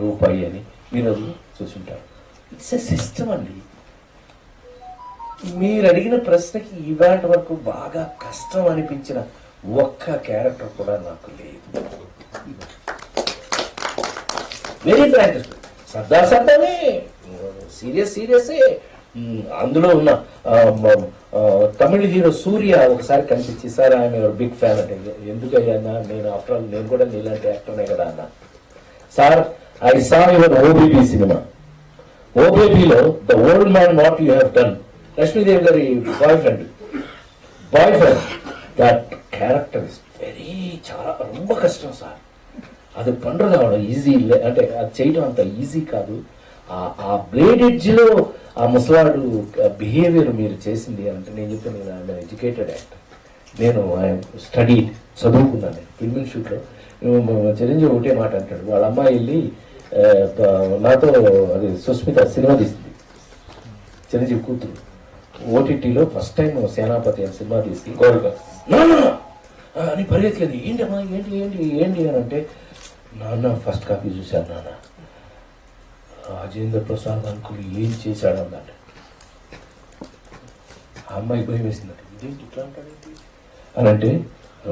రూపాయి అని మీరు చూసుంటారు. ఇట్స్ ఎ సిస్టమ్ అండి. మీరు అడిగిన ప్రశ్నకి ఇవాళ వరకు బాగా కష్టం అనిపించిన ఒక్క క్యారెక్టర్ కూడా నాకు లేదు. వెరీ ఫ్రాంక్, సరదానే, సీరియసే. అందులో ఉన్న తమిళ హీరో సూర్య ఒకసారి కనిపించి, సార్ ఆయన బిగ్ ఫ్యాన్ అంటే, ఎందుకయ్యా నేను ఆఫ్టర్ ఆల్ నేను కూడా నీలాంటి యాక్టర్నే కదా అన్న. Sir I saw your OBB cinema, ఓబీబీలో the old man what you have done, Lakshmidevi గారి boyfriend that character is చాలా ரொம்ப కష్టం సార్. అది పండ్రు కావడం ఈజీ, అంటే అది చేయడం అంత ఈజీ కాదు. ఆ బ్లేడ్ ఎడ్జ్ లో ఆ ముసలాడు బిహేవియర్ మీరు చేసింది అంటే నేను చెప్పాను కదా, ఐఎమ్ ఎడ్యుకేటెడ్ యాక్టర్, నేను స్టడీ చదువుకున్నాను. ఫిల్మ్ ఇన్స్టిట్యూట్లో చిరంజీవి ఒకటే మాట అంటాడు, వాళ్ళ అమ్మాయి వెళ్ళి నాతో అది సుస్మిత సినిమా తీసింది, చిరంజీవి కూతురు, ఓటీటీలో ఫస్ట్ టైం సేనాపతి అని సినిమా తీసి అని పరిగెత్తింది. ఏంటమ్మా ఏంటి ఏంటి ఏంటి అని అంటే, నాన్న ఫస్ట్ కాపీ చూశాను నాన్న, రాజేంద్ర ప్రసాద్ అంకుల్ ఏం చేశాడు అన్నమాట. ఆ అమ్మాయి భయం వేసిందట, ఇదేంటి ఇట్లా అంటాడేంటి అని అంటే,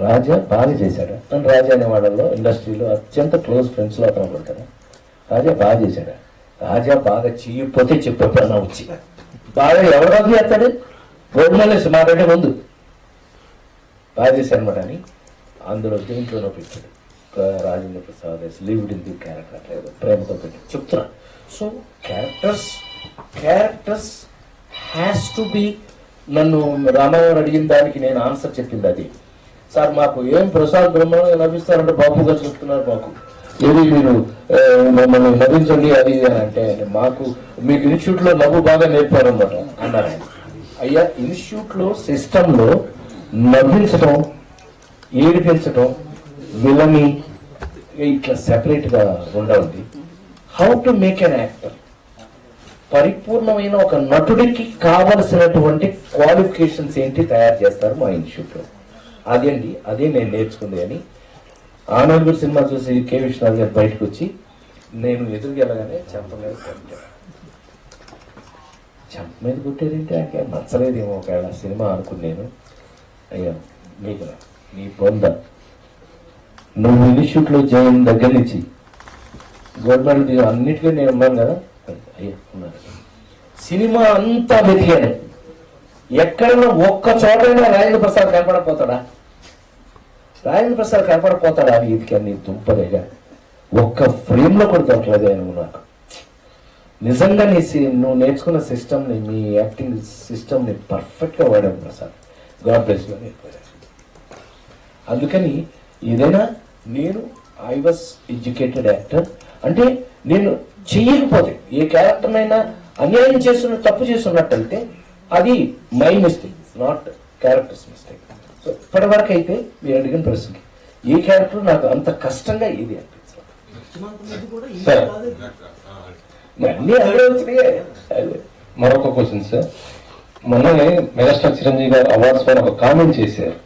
రాజా బాగా చేశాడా? నన్ను రాజా అనే వాళ్ళలో ఇండస్ట్రీలో అత్యంత క్లోజ్ ఫ్రెండ్స్లో అతను పడతాడా? రాజా బాగా చేశాడా? రాజా బాగా చేయకపోతే చెప్పన్నా వచ్చి బాగా ఎవరు రాజు చేస్తాడు? గోల్డ్ మెడలిస్ట్ మాట్లాడే ముందు బాగా చేశాడు అనమాట అని అందులో దేంట్లోనో పెట్టాడు. Rajendra Prasad lived in the character, అట్లా ప్రేమతో పెట్టాడు చెప్తున్నా. So characters has to be. నన్ను రామారావు అడిగిన దానికి నేను ఆన్సర్ చెప్పింది అది. సార్ మాకు ఏం ప్రసాద్ బ్రహ్మాండంగా నవ్విస్తారంటే బాబు గారు చెప్తున్నారు, మాకు ఏది మీరు మమ్మల్ని నవ్వించండి అది అని అంటే, మాకు మీకు ఇన్స్టిట్యూట్ లో నవ్వు బాగా నేర్పారు అన్నమాట అన్నారు ఆయన. అయ్యా ఇన్స్టిట్యూట్ లో సిస్టమ్ లో నవ్వించడం, ఏడిపించడం, విలని ఇట్లా సెపరేట్ గా ఉండాలి. How to make an actor, పరిపూర్ణమైన ఒక నటుడికి కావలసినటువంటి క్వాలిఫికేషన్స్ ఏంటి తయారు చేస్తారు మా ఇన్స్టిట్యూట్ లో. అదే నేను నేర్చుకుంది అని. ఆ నలుగురు సినిమా చూసి కె విశ్వనాథ్ గారు బయటకు వచ్చి నేను ఎదురుకెళ్ళగానే చెంప మీద కొట్టాను. చెంప మీద కొట్టేదంటే నాకు నచ్చలేదేమో ఒకవేళ సినిమా అనుకున్నాను. అయ్యా నీకు నీ పొంద నువ్వు ఇన్స్టిట్యూట్లో జాయిన్ దగ్గర నుంచి గోల్డ్ మెడల్ అన్నిటికీ నేను ఉన్నాను కదా. అయ్యా ఉన్నాను. సినిమా అంతా వెతికాను, ఎక్కడన్నా ఒక్క చోటైనా రాజేంద్ర ప్రసాద్ కనపడకపోతాడా? రాజేంద్ర ప్రసాద్ కనపడకపోతాడా అని ఇదికని దుంపలేగా ఒక్క ఫ్రేమ్ లో కూడా దొరకలేదు ఆయన. నాకు నిజంగా నువ్వు నేర్చుకున్న సిస్టమ్ని, మీ యాక్టింగ్ సిస్టమ్ని పర్ఫెక్ట్గా వాడాను ప్రసాద్. గాడ్ బ్లెస్ యు అని చెప్పారు. అందుకని ఏదైనా నేను ఐ వాస్ ఎడ్యుకేటెడ్ యాక్టర్ అంటే నేను చెయ్యకపోతే ఏ క్యారెక్టర్నైనా అన్యాయం చేస్తున్న తప్పు చేస్తున్నట్టయితే అది my mistake, not characters mistake. So ఇప్పటి వరకు అయితే మీరు అడిగిన ప్రశ్నకి ఏ క్యారెక్టర్ నాకు అంత కష్టంగా ఇది అనిపించదు. అన్నీ అదే.
మరొక క్వశ్చన్ సార్, మొన్ననే మెగాస్టార్ చిరంజీవి గారు అవార్డ్స్ పైన ఒక కామెంట్ చేశారు.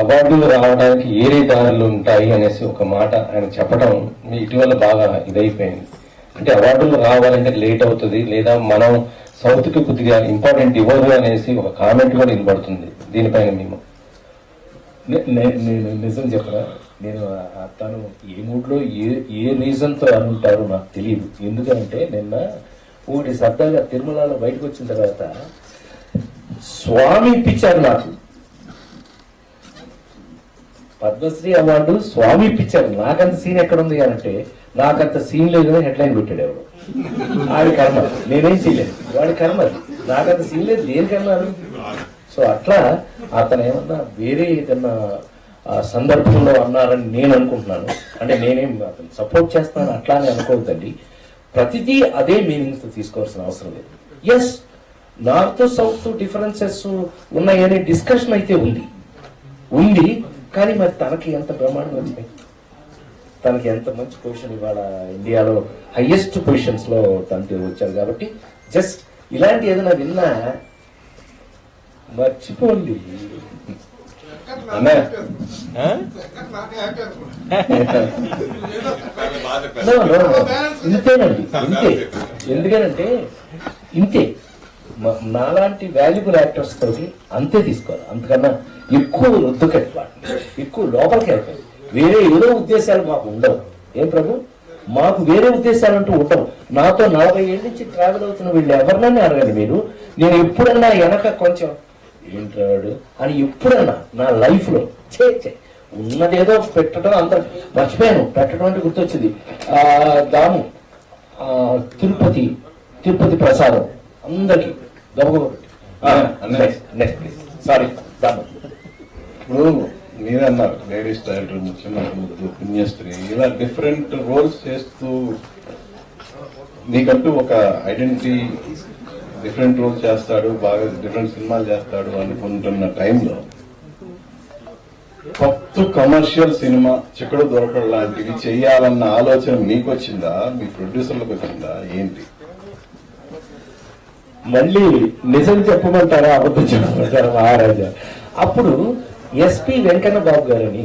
అవార్డులు రావడానికి ఏరే దారులు ఉంటాయి అనేసి ఒక మాట ఆయన చెప్పడం మీ ఇటీవల బాగా ఇదైపోయింది. అంటే అవార్డులు రావాలంటే లేట్ అవుతుంది, లేదా మనం సౌత్ కి కొద్దిగా ఇంపార్టెంట్ ఇవ్వదు అనేసి ఒక కామెంట్ కూడా వినబడుతుంది. దీనిపైన మేము
నేను నిజం చెప్పరా, నేను తను ఏ మూడ్లో ఏ రీజన్తో అనుంటారో నాకు తెలియదు. ఎందుకంటే నిన్న ఒకటి సరదాగా తిరుమలలో బయటకు వచ్చిన తర్వాత స్వామి ఇప్పించారు నాకు పద్మశ్రీ అవార్డు. స్వామి ఇప్పించారు. నాకంత సీన్ ఎక్కడుంది అంటే, నాకంత సీన్ లేదని హెడ్లైన్ పెట్టాడు ఎవరు. ఆడి కర్మ, నేనేం చేయలేదు, వాడి కర్మ. నాకంత సీన్ లేదు, దేనికన్నారు. సో అట్లా అతను ఏమన్నా వేరే ఏదన్నా సందర్భంలో అన్నారని నేను అనుకుంటున్నాను. అంటే నేనేం అతను సపోర్ట్ చేస్తాను అట్లా అని అనుకోవద్దండి. ప్రతిదీ అదే మీనింగ్స్ తీసుకోవాల్సిన అవసరం లేదు. ఎస్, నార్త్ సౌత్ డిఫరెన్సెస్ ఉన్నాయనే డిస్కషన్ అయితే ఉంది. కానీ మరి తనకి ఎంత బ్రహ్మాండం వచ్చినాయి, తనకి ఎంత మంచి పొజిషన్ ఇవాళ ఇండియాలో హైయెస్ట్ పొజిషన్స్ లో తనకి వచ్చారు. కాబట్టి జస్ట్ ఇలాంటి ఏదైనా విన్నా మర్చిపోండి. ఇంతేనండి, ఇంతే. ఎందుకనంటే ఇంతే, నాలాంటి వాల్యుబుల్ యాక్టర్స్ తోటి అంతే తీసుకోవాలి. అంతకన్నా ఎక్కువ రుద్దుకెళ్ళి ఎక్కువ లోపలికి వెళ్తాయి. వేరే ఏదో ఉద్దేశాలు మాకు ఉండవు. ఏం ప్రభు, మాకు వేరే ఉద్దేశాలంటూ ఉండవు. నాతో 40 ఏళ్ళ నుంచి ట్రావెల్ అవుతున్న వీళ్ళు ఎవరినైనా అడగండి మీరు, నేను ఎప్పుడన్నా వెనక కొంచెం ఏంటాడు అని ఎప్పుడన్నా నా లైఫ్ లో ఉన్నదేదో పెట్టడం అంత మర్చిపోయాను. పెట్టడం అంటే గుర్తొచ్చింది. దాము తిరుపతి ప్రసాదం అందరికి సారీ దాము.
ఇప్పుడు మీరే అన్నారు లేడీస్ డైరెక్టర్, ముఖ్యమంత్రి, పుణ్యస్త్రీ, ఇలా డిఫరెంట్ రోల్స్ చేస్తూ నీకంటూ ఒక ఐడెంటిటీ, డిఫరెంట్ రోల్స్ చేస్తాడు, బాగా డిఫరెంట్ సినిమాలు చేస్తాడు అనుకుంటున్న టైంలో కొత్త కమర్షియల్ సినిమా చిక్కుడు దొరకడం లాంటివి చెయ్యాలన్న ఆలోచన మీకు వచ్చిందా, మీ ప్రొడ్యూసర్లకు వచ్చిందా, ఏంటి?
మళ్ళీ నిజం చెప్పమంటారా అబద్ధం చెప్పమంటారా మహారాజా? అప్పుడు ఎస్పి వెంకన్న బాబు గారని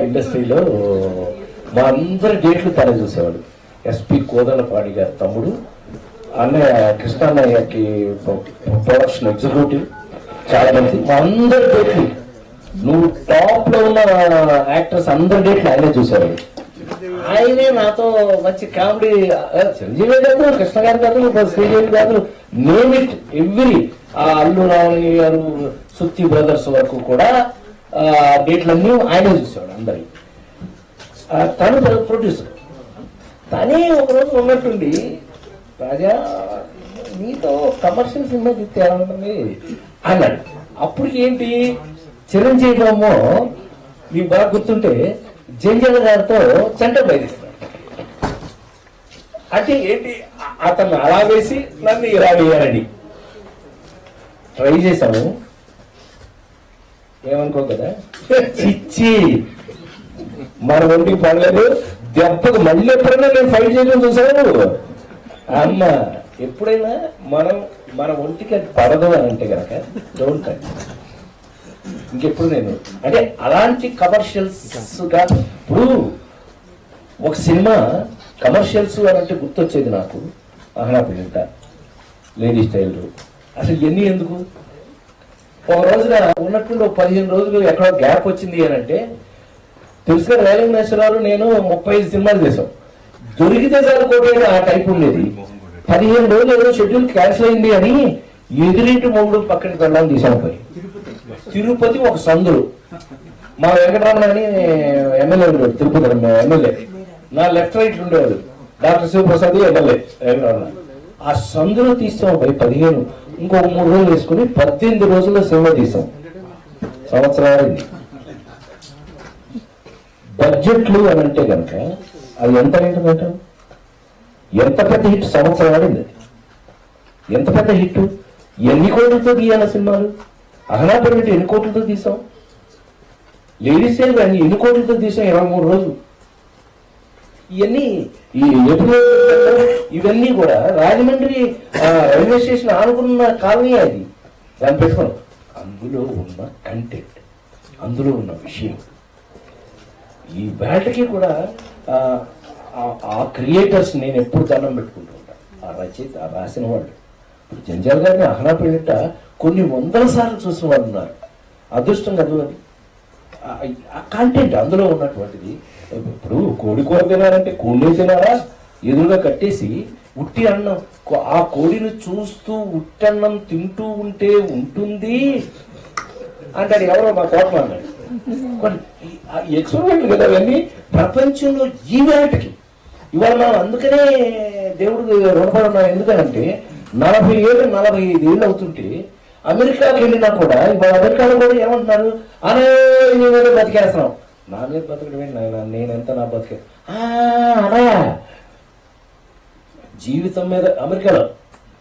ఇండస్ట్రీలో మా అందరి డేట్లు తన చూసేవాడు. ఎస్పి కోదలపాడి గారి తమ్ముడు, అన్నయ్య కృష్ణాన్నయ్యకి ప్రొడక్షన్ ఎగ్జిక్యూటివ్, చాలా మంది. మా అందరి డేట్లు, నువ్వు టాప్ లో ఉన్న యాక్టర్స్ అందరి డేట్లు ఆయనే చూసేవాడు. ఆయనే నాతో మంచి కామెడీ, చిరంజీవి గారు, కృష్ణ గారు కాదు, Sridevi garu, name it every, Allu Ramayya garu, Sutti brothers వరకు కూడా డేట్లన్నీ ఆయనే చూసేవాడు అందరి. తను ప్రొడ్యూసర్. తనే ఒకరోజు ఉన్నట్టుండి, రాజా నీతో కమర్షియల్ సినిమా తీస్తే ఎలా ఉంటుంది అన్నాడు. అప్పుడు ఏంటి, చిరంజీవి అమ్మో మీకు బాగా గుర్తుంటే జంజాల గారితో చెంట బయలుస్తాడు. అంటే ఏంటి, అతను అలా వేసి నన్ను ఇలా వేయాలని ట్రై చేశాము. ఏమనుకో కదా, చిచ్చి మన ఒంటికి పడలేదు. దెబ్బకు మళ్ళీ ఎప్పుడైనా నేను ఫైట్ చేయడం చూసాను. అమ్మ ఎప్పుడైనా మన ఒంటికి అది పడదు అని అంటే కనుక డోంట్ టచ్. ఇంకెప్పుడు నేను అంటే అలాంటి కమర్షియల్స్ గా, ఇప్పుడు ఒక సినిమా కమర్షియల్స్ అని అంటే గుర్తొచ్చేది నాకు ఆహ్నా పిల్లింట, లేడీ స్టైల్. అసలు ఇవన్నీ ఎందుకు? ఒక రోజున ఉన్నట్టుండి 15 రోజులు ఎక్కడో గ్యాప్ వచ్చింది అని అంటే, తెలుసుగా రేలంగేశ్వరరావు నేను 35 సినిమాలు చేసాం. దొరికితే సార్ కోటేది ఆ టైప్ ఉండేది. 15 రోజులు ఏదో షెడ్యూల్ క్యాన్సిల్ అయింది అని ఎదురింటి మూడు పక్కన వెళ్ళాలని తీసాము. పోయి తిరుపతి ఒక సందులు, మా వెంకటరమణ అని ఎమ్మెల్యే ఉండేవాడు, తిరుపతి ఎమ్మెల్యే. నా లెఫ్ట్ రైట్ ఉండేవాడు డాక్టర్ శివప్రసాద్ ఎమ్మెల్యే వెంకటరమణ. ఆ సందులో తీసాము పోయి 15, ఇంకొక 3 రోజులు వేసుకుని 18 రోజుల్లో సినిమా తీసాం. సంవత్సరాలు. బడ్జెట్లు అని అంటే కనుక అది ఎంత ఏంటంటే, ఎంత పెద్ద హిట్ సంవత్సరం ఆడింది. ఎంత పెద్ద హిట్, ఎన్ని కోట్లతో తీయాలి సినిమాలు. అహనా పెట్టి ఎన్ని కోట్లతో తీసాం, లేడీస్ కానీ ఎన్ని కోట్లతో తీసాం, 23 రోజులు. ఇవన్నీ ఎప్పుడు ఇవన్నీ కూడా రాజమండ్రి రైల్వే స్టేషన్ ఆనుకున్న కాలనీ అది. దాన్ని పెట్టుకున్నాం. అందులో ఉన్న కంటెంట్, అందులో ఉన్న విషయం, ఈ వేటకి కూడా ఆ క్రియేటర్స్ నేను ఎప్పుడు దండం పెట్టుకుంటూ ఉంటాను. ఆ రచయిత, ఆ రాసిన వాళ్ళు. ఇప్పుడు జంజాల్ గారిని అహనా పెళ్ళిట కొన్ని 100 సార్లు చూసిన వాళ్ళు ఉన్నారు. అదృష్టం కదా అది. ఆ కంటెంట్ అందులో ఉన్నటువంటిది. ఇప్పుడు కోడి కూర తినాలంటే కోడిని తినారా, ఎదురుగా కట్టేసి ఉట్టి అన్నం, ఆ కోడిని చూస్తూ ఉట్టన్నం తింటూ ఉంటే ఉంటుంది అంటాడు ఎవరో మా కోపం అన్నాడు. ఎక్స్పెరిమెంట్లు కదా అవన్నీ ప్రపంచంలో. ఈ వేటకి ఇవాళ మనం అందుకనే దేవుడికి రుణపడి ఉన్నాం. ఎందుకంటే 40 ఏళ్ళు 45 ఏళ్ళు అవుతుంటే అమెరికాకి వెళ్ళినా కూడా ఇవాళ అమెరికాలో కూడా ఏమంటున్నారు, అనే నీ మీద బతికేస్తున్నాం. నా మీద బతకడం ఏంటి నాయన, నేనెంత నా బతికే అలా జీవితం మీద. అమెరికాలో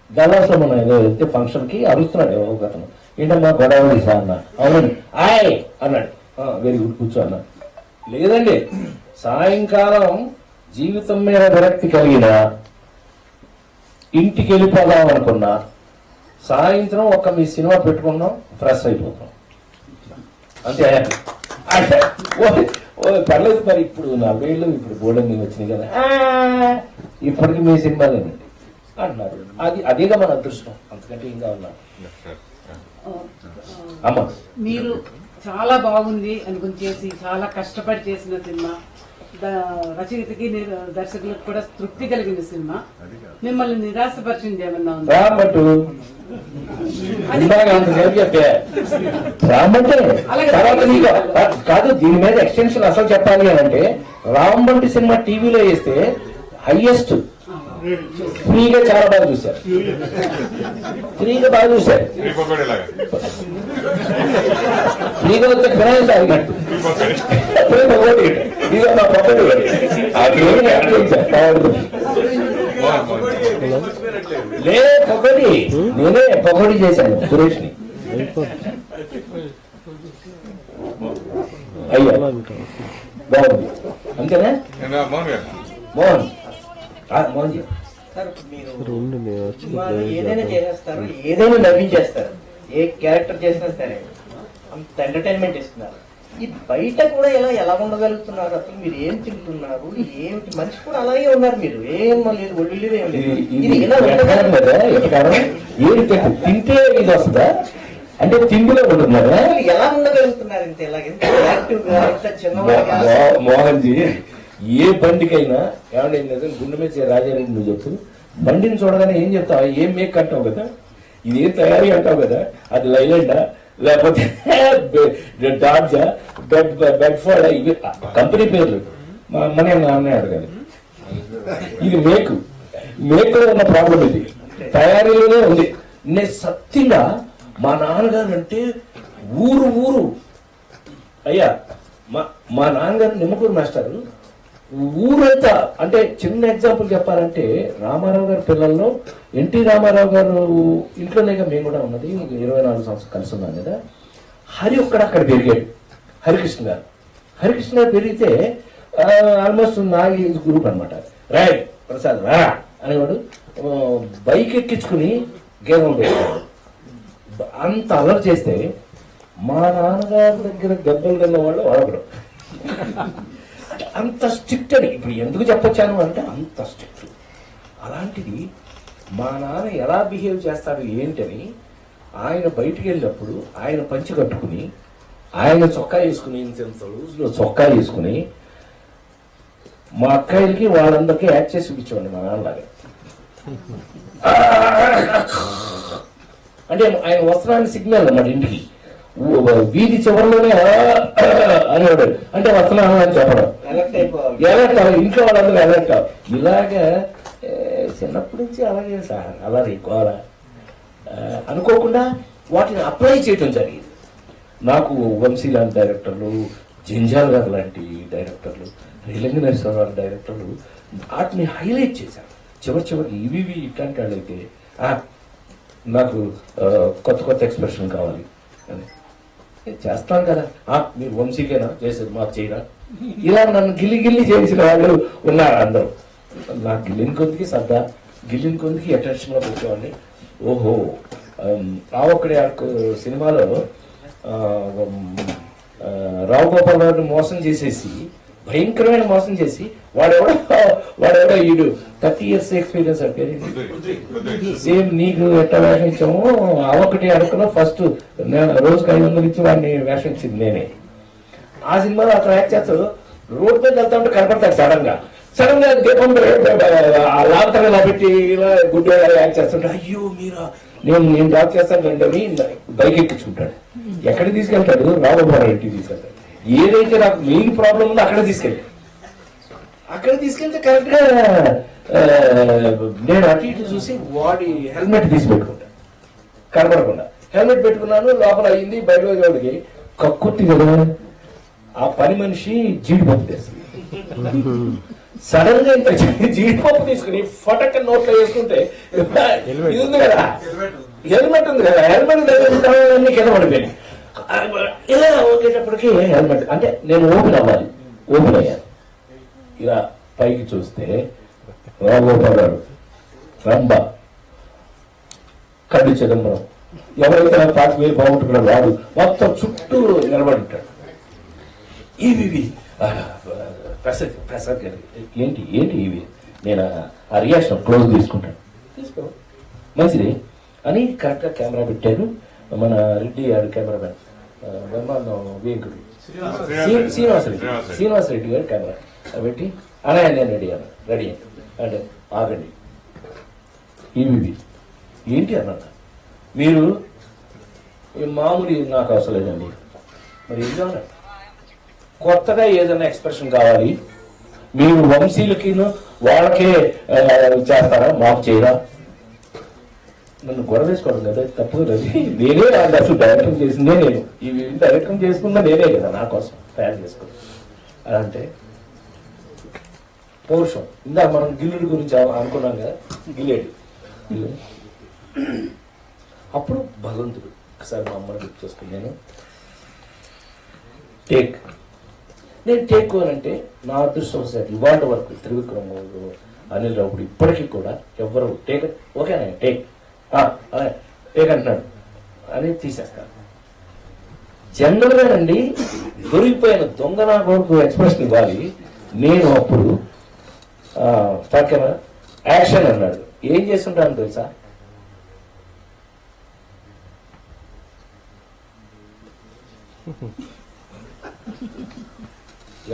డల్లాస్లో మనం ఏదో వెళ్తే ఫంక్షన్కి అరుస్తున్నాడు ఎవరో అతను, ఏంటమ్మా గొడవ తీసా అన్న. అవునండి ఆయ్ అన్నాడు. వెరీ గుడ్ కూర్చో అన్నా. లేదండి సాయంకాలం జీవితం మీద విరక్తి కలిగిన ఇంటికి వెళ్ళిపోదాం అనుకున్నా, సాయంత్రం మీ సినిమా పెట్టుకున్నాం ఫ్రెష్ అయిపోతాం అంతే. అంటే పర్లేదు మరి ఇప్పుడు 40 ఏళ్ళు ఇప్పుడు బోర్డు వచ్చినాయి కదా, ఇప్పటికి మీ సినిమాలేనండి అంటున్నారు. అదేగా మన అదృష్టం, అంతకంటే ఇంకా ఉన్నారు. అమ్మా
మీరు చాలా బాగుంది అనుకుని చేసి చాలా కష్టపడి చేసిన సినిమా, రచయితకి దర్శకులకు కూడా తృప్తి కలిగిన సినిమా. మిమ్మల్ని నిరాశపరిచింది ఏమన్నా ఉందా?
కాదు, దీని మీద ఎక్స్టెన్షన్ అసలు చెప్పాలి అని అంటే, రాంబంటి సినిమా టీవీలో వేస్తే హైయెస్ట్ ఫ్రీగా చాలా బాగా చూశారు. ఫ్రీగా బాగా చూశారు. ఫ్రీగా వచ్చే ఫినాయిల్ తాగినట్టు లే పొగడి, నేనే పొగడి చేశాను సురేష్ ని. అయ్యా బాగుంది అంతేనా మోహన్? మోహన్
ఏదైనా చేసేస్తారు, ఏదైనా నవ్వించేస్తారు. ఏ క్యారెక్టర్ చేసినా సరే అంత ఎంటర్టైన్మెంట్ ఇస్తున్నారు. ఈ బయట కూడా ఎలా ఉండగలుగుతున్నారు? అసలు మీరు ఏం తింటున్నారు, ఏమిటి? మనిషి కూడా అలాగే ఉన్నారు, మీరు ఏం లేదు, ఒళ్ళు ఏం లేదు. ఇది ఎలా
తింటే ఇది వస్తుందా అంటే తిండిలో ఉంటున్నారా?
ఎలా ఉండగలుగుతున్నారు ఇంత ఇలా, ఎంత యాక్టివ్ గా, ఇంత చిన్నవాళ్ళగా?
మోహన్ జీ, ఏ బండికైనా ఏమంటే నిజం గుండె మీద రాజారెడ్డి నువ్వు చెప్పు, బండిని చూడగానే ఏం చెప్తావు? ఏం మేక్ అంటావు కదా, ఇది ఏం తయారీ అంటావు కదా, అది లైలాండా లేకపోతే డాడ్జా, బెడ్ఫోర్డ్, ఇవి కంపెనీ పేర్లు. మన అన్నయ్య అడగాలి. ఇది మేకులో ఉన్న ప్రాబ్లం, ఇది తయారీలోనే ఉంది. నేను సత్యంగా మా నాన్నగారు అంటే ఊరు అయ్యా, మా నాన్నగారు నిమ్మకూరు మాస్టారు, ఊరంతా. అంటే చిన్న ఎగ్జాంపుల్ చెప్పాలంటే రామారావు గారి పిల్లల్లో ఎన్టీ రామారావు గారు ఇంట్లోనేగా మేము కూడా ఉన్నది, 24 సంవత్సరాలు కలిసి ఉన్నాం కదా. హరి అక్కడ పెరిగాడు, హరికృష్ణ గారు పెరిగితే ఆల్మోస్ట్ నా ఏజ్ గ్రూప్ అనమాట. రైట్ ప్రసాద్ రా అనేవాడు, బైక్ ఎక్కించుకుని గేదెలు పెట్టాడు. అంత అలర్ చేస్తే మా నాన్నగారి దగ్గర దెబ్బలు తిన్నవాళ్ళు వాడకూడదు. అంత స్ట్రిక్ట్ అని ఇప్పుడు ఎందుకు చెప్పొచ్చాను అంటే అంత స్ట్రిక్ట్. అలాంటిది మా నాన్న ఎలా బిహేవ్ చేస్తాడు ఏంటని, ఆయన బయటికి వెళ్ళినప్పుడు ఆయన పంచి కట్టుకుని, ఆయన చొక్కా వేసుకుని, ఇంత లూజ్లో చొక్కా వేసుకుని మా అక్కయ్యలకి వాళ్ళందరికీ యాక్ట్ చేసి చూపించేవాడిని మా నాన్నలాగా. అంటే ఆయన వస్త్రాన్ని సిగ్నల్ అన్నమాట ఇంటికి, వీధి చివరిలోనే అనేవాడు, అంటే వస్తున్నాను అని చెప్పడం, ఎలర్ట్ ఇంట్లో వాళ్ళందరూ ఎలర్ట్. ఇలాగా చిన్నప్పటి నుంచి అలాగే సార్, అలా గోల అనుకోకుండా వాటిని అప్లై చేయడం జరిగింది. నాకు వంశీ లాంటి డైరెక్టర్లు, జంజాల్ గారు లాంటి డైరెక్టర్లు, రేలంగి నరసింహారావు డైరెక్టర్లు వాటిని హైలైట్ చేశారు. చివరికి ఇవి ఇట్లాంటి వాళ్ళైతే నాకు కొత్త ఎక్స్ప్రెషన్ కావాలి అని చేస్తాను కదా, మీరు వంశీకేనా చేసేది, మాకు చేయరా, ఇలా నన్ను గిల్లి చేసిన వాళ్ళు ఉన్నారు అందరూ. నాకు గిల్లిన కొద్దికి సరదా, గిల్లిన కొద్దికి అటెన్షన్లో కూర్చోవాలి. ఓహో, ఆ ఒక్కడే సినిమాలో రావు గోపాల్ గారిని మోసం చేసేసి, భయంకరమైన మోసం చేసి, వాడెవడో ఈడు 30 years ఎక్స్పీరియన్స్ అంటే సేమ్ నీకు ఎట్లా వేషం ఇచ్చాము ఆ ఒక్కటి అడుగులో ఫస్ట్ రోజుకి 500 ఇచ్చి వాడిని వేషం ఇచ్చింది నేనే. ఆ సినిమాలో అతను యాక్ట్ చేస్తాడు, రోడ్ మీద వెళ్తా ఉంటే కనపడతాడు సడన్ గా దీపం లాంతరం ఇలా పెట్టి ఇలా గుడ్డ యాక్ట్ చేస్తుంటే, అయ్యో మీరా నేను జాబ్ చేస్తాను అని బైక్ ఎక్కించుకుంటాడు. ఎక్కడికి తీసుకెళ్తాడు? రాఘవపాడు ఇంటికి తీసుకెళ్తాడు. ఏదైతే నాకు మెయిన్ ప్రాబ్లం ఉందో అక్కడ తీసుకెళ్తే కరెక్ట్ గా నేను అటు ఇటు చూసి వాడి హెల్మెట్ తీసి పెట్టుకుంటాను, కనపడకుండా హెల్మెట్ పెట్టుకున్నాను. లోపల అయింది, బయట వాడికి కక్కుర్తి కదా, ఆ పని మనిషి జీడిపప్పు తెస్తుంది. సడన్ గా ఇంత జీడిపప్పు తీసుకుని ఫటక్ నోట్లో వేసుకుంటే ఇది ఉంది కదా, హెల్మెట్ ఉంది కదా, హెల్మెట్ అన్ని కింద పడిపోయింది. ఇలా ఓకేటప్పటికి హెల్మెట్ అంటే నేను ఓపెన్ అయ్యాను. ఇలా పైకి చూస్తే రాఘవపాడు, రంభ, కడ్డి చిదంబరం, ఎవరైతే నాకు 40,000 బాగుంటున్నాడు వాడు మొత్తం చుట్టూ నిలబడి ఉంటాడు. ఇవి ప్రసాద్ గారు ఏంటి ఇవి, నేను ఆ రియాక్షన్ క్లోజ్ తీసుకో మంచిది అని కరెక్ట్గా కెమెరా పెట్టారు. మన రెడ్డి గారు కెమెరామెన్, బ్రహ్మాండం వేంకుడు, శ్రీనివాసరెడ్డి గారు కెమెరా పెట్టి, అలా నేను రెడీ అంటే ఆగండి, ఇవి ఏంటి అన్నట్టు మీరు మామూలు నాకు అవసరం లేదండి, మరి ఏం కావాలి, కొత్తగా ఏదైనా ఎక్స్ప్రెషన్ కావాలి, మీరు వంశీలకి వాళ్ళకే చేస్తారా, మాకు చేయరా? నన్ను గొడవ వేసుకోవడం కదా తప్పు కదా, నేనే అసలు డైరెక్షన్ చేసిందే నేను, ఇవి డైరెక్షన్ చేసుకున్నా నేనే కదా నా కోసం తయారు చేసుకున్నా. అలా అంటే పౌరుషం. ఇందాక మనం గిల్లుడి గురించి అనుకున్నాం కదా, గిల్లేడు అప్పుడు భగవంతుడు ఒకసారి మా అమ్మని గుర్తు చేసుకుని నేను టేక్ అంటే నా అదృష్టం సార్. ఇవాళ వరకు త్రివిక్రమ్, అనిల్ రావుడు ఇప్పటికీ కూడా ఎవరు ఓకేనా టేక్ అంటున్నాడు అని తీసేస్తాను. జనరల్ గానండి దొరికిపోయిన దొంగ నా కొడుకు ఎక్స్ప్రెషన్ ఇవ్వాలి. నేను అప్పుడు పక్కన యాక్షన్ అన్నాడు. ఏం చేస్తుంటాను తెలుసా?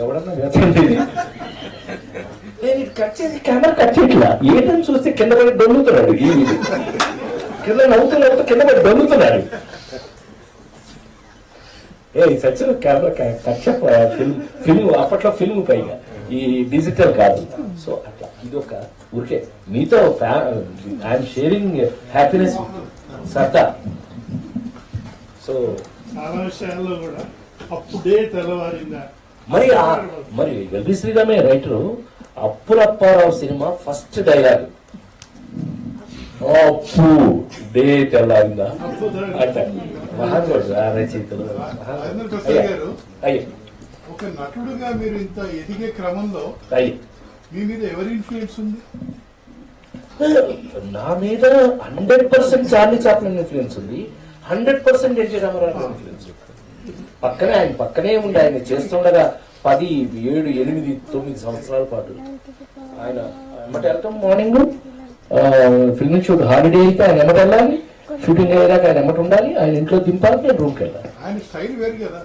ఎవడన్నా నేను ఇది కట్ చేసి కెమెరా కట్ చేయట్లా. ఏదని చూస్తే కింద పడి దొంగతున్నాడు. ఈ కింద నవ్వుతూ కింద పడి దొంగతున్నాడు. సచిన కెమెరా కట్ ఫిల్మ్ అప్పట్లో ఫిల్మ్ పైగా ఈ డిజిటల్ కాదు. సో అట్లా ఇది ఒక ఊరికే మీతో ఐఎమ్ షేరింగ్ హ్యాపీనెస్ సరదా. సో
చాలా విషయాల్లో కూడా అప్పుడే తెల్లవారిందా.
మరి ఎల్వి శ్రీరామే writer. Appulapparao cinema first dialogue అప్పు డే తెల్లారిందా అంట. మహానుభావుడు ఆ రచయితలు.
ఒక నటుడుగా మీరు ఇంత ఎదిగే క్రమంలో మీ మీద ఎవరి ఇన్ఫ్లుయెన్స్ ఉంది?
నా మీద 100% చార్లీ చాప్లిన్ ఇన్ఫ్లుయెన్స్ ఉంది. 100% ఎన్టీ రామారావు ఇన్ఫ్లుయెన్స్. ఆయన పక్కనే ఉండి ఆయన చేస్తుండగా 10, 7, 8, 9 సంవత్సరాల పాటు ఆయన ఎమ్మట వెళ్తాం. మార్నింగ్ ఫిల్మ్ షూట్ హాలిడే అయితే ఆయన ఎమ్మట వెళ్ళాలి, షూటింగ్ అయ్యేదాకా ఆయన ఎమ్మట ఉండాలి, ఆయన ఇంట్లో దింపాలి, నేను రూమ్కి వెళ్ళాలి.
ఆయన స్టైల్ వేరు కదా.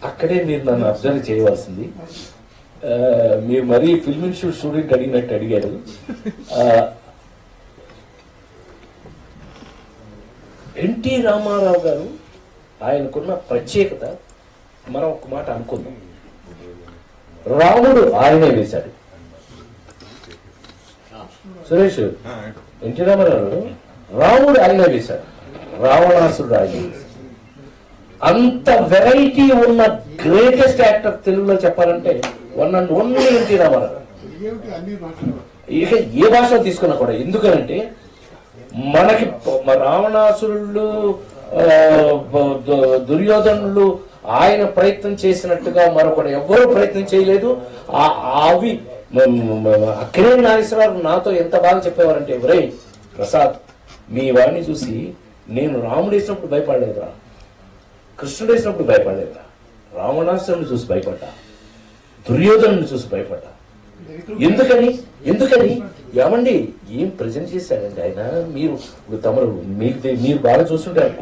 అక్కడే మీరు నన్ను అబ్జర్వ్ చేయవలసింది. మీరు మరీ ఫిల్మ్ షూట్ స్టూడెంట్ అడిగినట్టు అడిగారు. ఎన్టీ రామారావు గారు ఆయనకున్న ప్రత్యేకత మనం ఒక మాట అనుకుందాం. రాముడు ఆయనే వేశాడు. సురేష్, ఎన్టీ రామారావు రాముడు ఆయనే వేశాడు, రావణాసురుడు ఆయనే వేశాడు. అంత వెరైటీ ఉన్న గ్రేటెస్ట్ యాక్టర్ తెలుగులో చెప్పాలంటే 1 and only ఎన్టీ రామారావు. ఇక ఏ భాషలో తీసుకున్నా కూడా. ఎందుకనంటే మనకి రావణాసురుళ్ళు, దుర్యోధనులు ఆయన ప్రయత్నం చేసినట్టుగా మరొకటి ఎవ్వరూ ప్రయత్నం చేయలేదు. అవి అక్కినేని నాగేశ్వరరావు నాతో ఎంత బాగా చెప్పేవారంటే, ఒరే ప్రసాద్, మీ వాడిని చూసి నేను రాముడు వేసినప్పుడు భయపడలేదురా, కృష్ణుడు వేసినప్పుడు భయపడలేదురా, రావణాసురుని చూసి భయపడ్డా, దుర్యోధను చూసి భయపడ్డా. ఎందుకని ఏమండి ఏం ప్రజెంట్ చేశాడండి ఆయన. మీరు తమరు మీరు బాగా చూస్తుంటారు.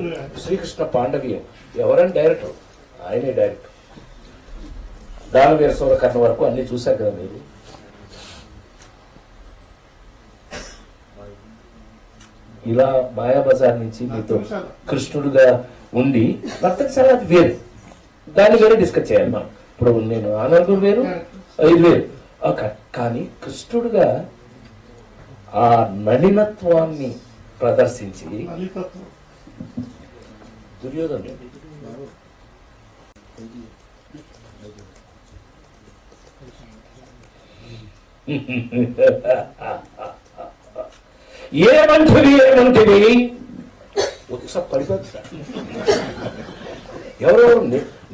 శ్రీకృష్ణ పాండవీయం ఎవరని డైరెక్టర్? ఆయనే డైరెక్టర్. దానవీర సూరకర్ణ వరకు అన్ని చూశారు కదా మీరు. ఇలా మాయాబజార్ నుంచి మీతో కృష్ణుడుగా ఉండి భక్తశాల అది వేరు, దాన్ని వేరే డిస్కస్ చేయాలి మనం. ఇప్పుడు నేను ఆనందం వేరు, ఇది వేరు. కానీ కృష్ణుడుగా ఆ నళినత్వాన్ని ప్రదర్శించి దుర్యోధనుడు ఏమంటివి ఒకసారి పడిపోతా. ఎవరెవరు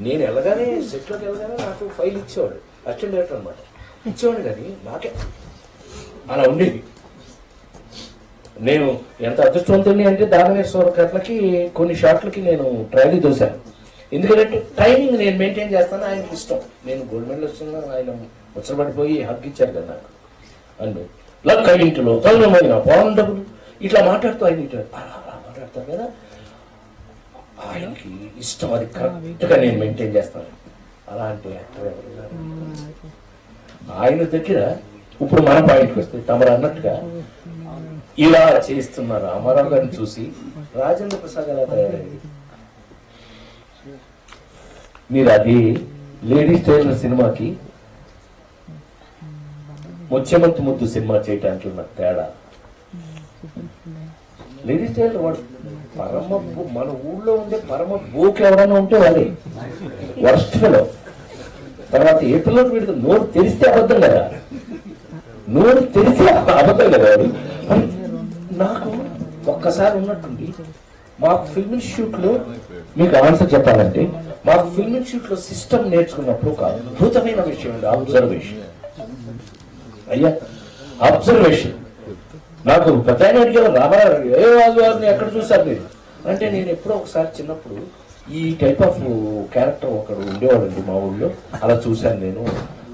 నేను వెళ్ళగానే సెట్లోకి వెళ్ళగానే నాకు ఫైల్ ఇచ్చేవాడు, అసిస్టెంట్ డైరెక్టర్ అనమాట, ఇచ్చేవాడు. కానీ నాకే అలా ఉండేది. నేను ఎంత అదృష్టవంతుని అంటే దానవీర సూరకర్ణకి కొన్ని షాట్లకి నేను ట్రైలీ దోశాను. ఎందుకంటే టైమింగ్ నేను మెయింటైన్ చేస్తాను, ఆయనకి ఇష్టం. నేను గోల్డ్ మెడల్ వస్తున్నా, ఆయన ముచ్చటపడిపోయి హక్ ఇచ్చారు కదా నాకు. అండ్ లక్క ఇంటిలో తల్లిమైన బాగుండబులు ఇట్లా మాట్లాడుతూ ఆయన అలా మాట్లాడతారు కదా, ఆయనకి ఇష్టం. అది కరెక్ట్గా నేను మెయింటైన్ చేస్తాను. అలాంటి యాక్టర్ ఎవరు ఆయన దగ్గర. ఇప్పుడు మన పాయింట్కి వస్తే తమరు అన్నట్టుగా ఇలా చేస్తున్న రామారావు గారిని చూసి రాజేంద్ర ప్రసాద్ ఎలా తయారైంది. మీరు అది లేడీస్ టైలర్ సినిమాకి ముత్యమంతి ముద్దు సినిమా చేయటానికి ఉన్న తేడా. లేడీస్ టైలర్ వాడు పరమ, మన ఊళ్ళో ఉండే పరమ బోకి ఎవరైనా ఉంటే వాడే వర్స్ట్ ఫెలో. తర్వాత ఏ పిల్లలు వీడికి నోరు తెరిస్తే అబద్ధం కదా, నోరు తెరిస్తే అబద్ధం కదా వాడు. నాకు ఒక్కసారి ఉన్నట్టుండి మాకు ఫిల్మ్ ఇన్స్టిట్యూట్ లో, మీకు ఆన్సర్ చెప్పాలంటే, మాకు ఫిల్మ్ ఇన్స్టిట్యూట్ లో సిస్టమ్ నేర్చుకున్నప్పుడు ఒక అద్భుతమైన విషయం ఉంది, అబ్జర్వేషన్. అయ్యా అబ్జర్వేషన్. నాకు పెద్ద అడిగారు, రామారావు ఏ రాజువారిని ఎక్కడ చూసారు మీరు అంటే, నేను ఎప్పుడో ఒకసారి చిన్నప్పుడు ఈ టైప్ ఆఫ్ క్యారెక్టర్ ఒకడు ఉండేవాడండి మా ఊళ్ళో, అలా చూశాను నేను,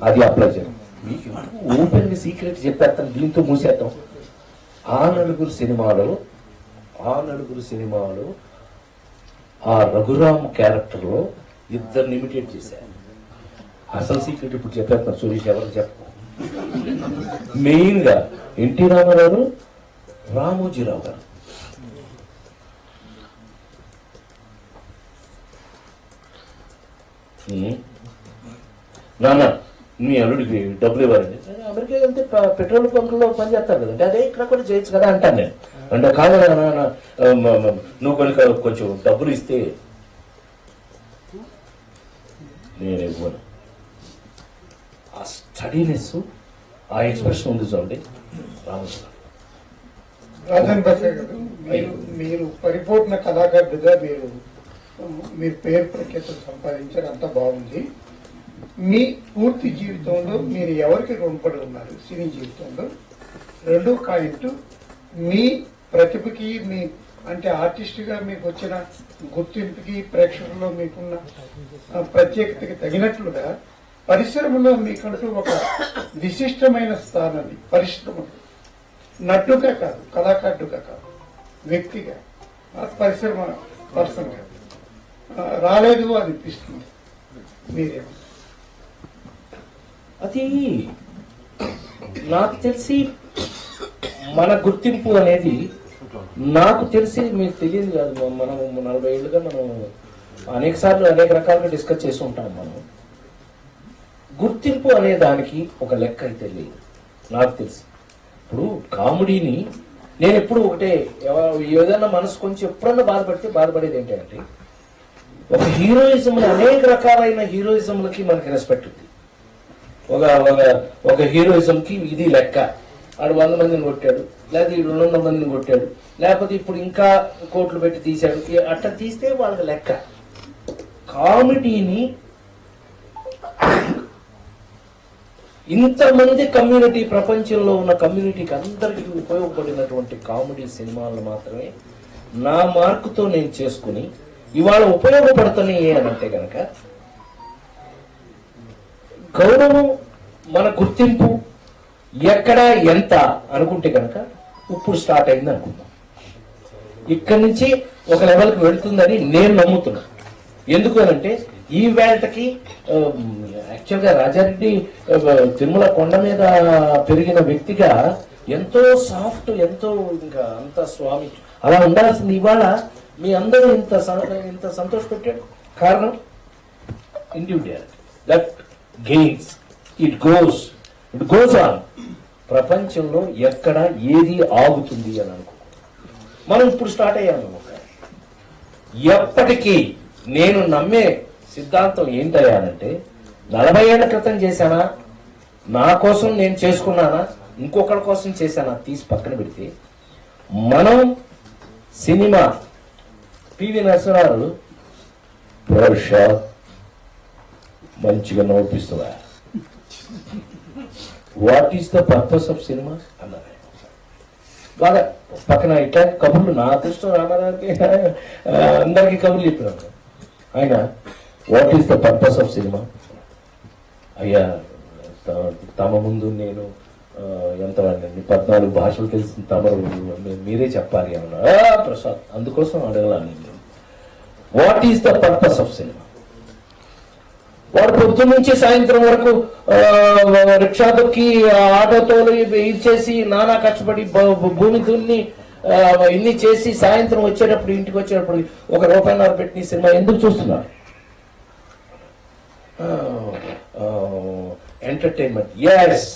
అది అప్లై చేయాలి. మీకు ఓపెన్ గా సీక్రెట్ చెప్పేస్తాను, దీంతో మూసేద్దాం. ఆ నలుగురు సినిమాలో ఆ రఘురామ్ క్యారెక్టర్ లో ఇద్దరిని ఇమిటేట్ చేశారు. అసలు సీక్రెట్ ఇప్పుడు చెప్పేస్తాను, సురేష్ ఎవరు చెప్ప. మెయిన్ గా ఎన్టీ రామారావు, రామోజీరావు గారు. నాన్న మీ అల్లుడికి డబ్బులు ఇవ్వాలండి, అమెరికా వెళ్తే పెట్రోల్ బంకుల్లో పనిచేస్తారు కదండి, అదే ఇక్కడ కూడా చేయొచ్చు కదా అంటాను నేను. అంటే కాదు నాన్న, నువ్వు కనుక కొంచెం డబ్బులు ఇస్తే నేను ఇవ్వను. ఆ స్టడీనెస్, ఆ ఎక్స్ప్రెషన్ ఉంది చూడండి రామోజీరావు.
రాజన్ ప్రసాద్ గారు, మీరు పరిపూర్ణ కళాకారుడిగా మీరు పేరు ప్రఖ్యాతులు సంపాదించారు, అంతా బాగుంది. మీ పూర్తి జీవితంలో మీరు ఎవరికి రుణపడి ఉన్నారు సినీ జీవితంలో? రెండో పాయింట్, మీ ప్రతిభకి, మీ అంటే ఆర్టిస్ట్గా మీకు వచ్చిన గుర్తింపుకి, ప్రేక్షకుల్లో మీకున్న ప్రత్యేకతకి తగినట్లుగా పరిశ్రమలో మీకంటూ ఒక విశిష్టమైన స్థానాన్ని, పరిశ్రమ నటుగా కాదు, కళాకారుడుగా కాదు, వ్యక్తిగా, పరిశ్రమ పర్సన్గా రాలేదు అనిపిస్తుంది. మీరేమో
అది నాకు తెలిసి మన గుర్తింపు అనేది, నాకు తెలిసి మీకు తెలియదు కాదు. మనం 40 ఏళ్ళుగా మనం అనేక సార్లు అనేక రకాలుగా డిస్కస్ చేసి ఉంటాం. మనం గుర్తింపు అనే దానికి ఒక లెక్క అయితే లేదు నాకు తెలిసి. ఇప్పుడు కామెడీని నేను ఎప్పుడు ఒకటే, ఏదైనా మనసు కొంచెం ఎప్పుడన్నా బాధపడేది ఏంటంటే, ఒక హీరోయిజం, అనేక రకాలైన హీరోయిజంలకి మనకి రెస్పెక్ట్ ఉంది. ఒక హీరోయిజం కి ఇది లెక్క, ఆడు 100 మందిని కొట్టాడు, లేకపోతే 200 మందిని కొట్టాడు, లేకపోతే ఇప్పుడు ఇంకా కోట్లు పెట్టి తీశాడు, అట్లా తీస్తే వాళ్ళకి లెక్క. కామెడీని ఇంతమంది కమ్యూనిటీ, ప్రపంచంలో ఉన్న కమ్యూనిటీకి అందరికీ ఉపయోగపడినటువంటి కామెడీ సినిమాలను మాత్రమే నా మార్కుతో నేను చేసుకుని ఇవాళ ఉపయోగపడుతున్నాయి అని అంటే కనుక, గౌరవం, మన గుర్తింపు ఎక్కడ ఎంత అనుకుంటే కనుక ఇప్పుడు స్టార్ట్ అయింది అనుకుందాం. ఇక్కడి నుంచి ఒక లెవెల్కి వెళ్తుందని నేను నమ్ముతున్నా. ఎందుకు అనంటే, ఈ వేళకి యాక్చువల్గా రాజారెడ్డి తిరుమల కొండ మీద పెరిగిన వ్యక్తిగా ఎంతో సాఫ్ట్, ఎంతో ఇంకా అంత స్వామి అలా ఉండాల్సింది. ఇవాళ మీ అందరూ ఇంత సంతోషపెట్టాడు. కారణం individuality. That gains, it goes on. ప్రపంచంలో ఎక్కడ ఏది ఆగుతుంది అని అనుకో, మనం ఇప్పుడు స్టార్ట్ అయ్యాము. ఎప్పటికీ నేను నమ్మే సిద్ధాంతం ఏంటయ్యానంటే, 40 ఏళ్ల క్రితం చేశానా, నా కోసం నేను చేసుకున్నానా, ఇంకొకరి కోసం చేశానా తీసి పక్కన పెడితే, మనం సినిమా పివి నరసింహారావు ప్రసాద్ మంచిగా నవ్విస్తున్నా, what is the purpose of cinema అన్నారు. బాగా పక్కన ఇట్లా కబుర్లు, నా అదృష్టం రామారావుకి అందరికీ కబుర్లు చెప్పినాను. ఆయన what is the purpose of cinema, అయ్యా తమ ముందు నేను ఎంత 14 భాషలు తెలిసిన తమరు మీరే చెప్పాలి అన్నా. ప్రసాద్ అందుకోసం అడగలాను నేను, what is the purpose of cinema. వాడు పొద్దున్న నుంచి సాయంత్రం వరకు రిక్షా దొక్కి, ఆటోతో ఇచ్చేసి, నానా కష్టపడి భూమి దున్ని ఇన్ని చేసి, సాయంత్రం వచ్చేటప్పుడు, ఇంటికి వచ్చేటప్పుడు ₹1.5 పెట్టి సినిమా ఎందుకు చూస్తున్నారు? ఎంటర్టైన్మెంట్. ఎస్,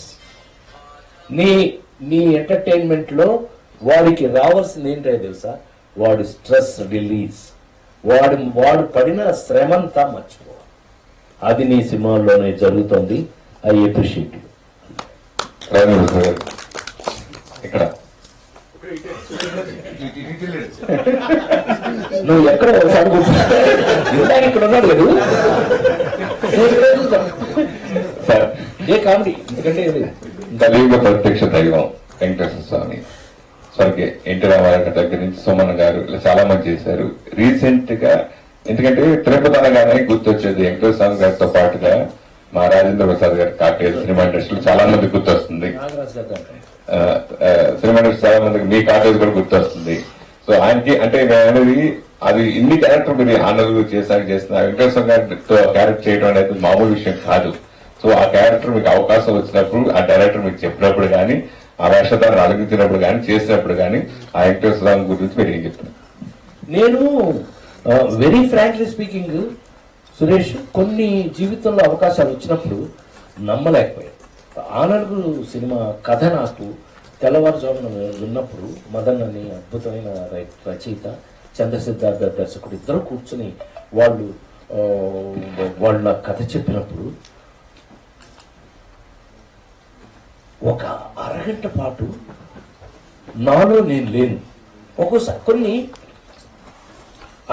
నీ ఎంటర్టైన్మెంట్ లో వాడికి రావాల్సింది ఏంటో తెలుసా? వాడి స్ట్రెస్ రిలీజ్, వాడు పడిన శ్రమంతా మర్చిపోవాలి. అది నీ సినిమాల్లోనే జరుగుతుంది. I appreciate you. ఇక్కడ నువ్వు ఎక్కడ ఒకసారి కూర్చున్నా, ఇక్కడ ఉన్నాడు లేదు
సార్.
ఏ కామెడీ, ఎందుకంటే
కలియుగ ప్రత్యక్ష దైవం వెంకటేశ్వర స్వామి స్వర్గే ఎన్టీ రామారావు దగ్గర నుంచి సుమన్ గారు ఇలా చాలా మంది చేశారు. రీసెంట్ గా ఎందుకంటే తిరుపతి అనగానే గుర్తొచ్చేది వెంకటేశ్వర స్వామి గారితో పాటుగా మా రాజేంద్ర ప్రసాద్ గారి కాటేజ్ సినిమా ఇండస్ట్రీలో చాలా మంది గుర్తొస్తుంది. సినిమా ఇండస్ట్రీ చాలా మందికి మీ కాటేజ్ కూడా గుర్తొస్తుంది. సో ఆయనకి అంటే నేను అనేది అది ఇన్ని క్యారెక్టర్ మీరు ఆనర్ చేసిన వెంకటేశ్వర గారితో క్యారెక్టర్ చేయడం అనేది మామూలు విషయం కాదు. సో ఆ క్యారెక్టర్ మీకు అవకాశం వచ్చినప్పుడు ఆ డైరెక్టర్ మీకు చెప్పినప్పుడు కానీ ఆ వేషధారణ అడుగుతున్నప్పుడు కానీ చేసినప్పుడు కానీ ఆ వెంకటేశ్వర స్వామి గురించి మీరు ఏం చెప్తారు?
నేను వెరీ ఫ్రాంక్లీ స్పీకింగ్ సురేష్, కొన్ని జీవితంలో అవకాశాలు వచ్చినప్పుడు నమ్మలేకపోయాను. ఆనర్గు సినిమా కథ నాకు తెల్లవారుజామున విన్నప్పుడు మదన్ అని అద్భుతమైన రచయిత, చంద్రసిద్ధార్థ దర్శకుడు ఇద్దరు కూర్చుని వాళ్ళు నాకు కథ చెప్పినప్పుడు ఒక అరగంట పాటు నాలో నేను లేను. ఒక్కోసారి కొన్ని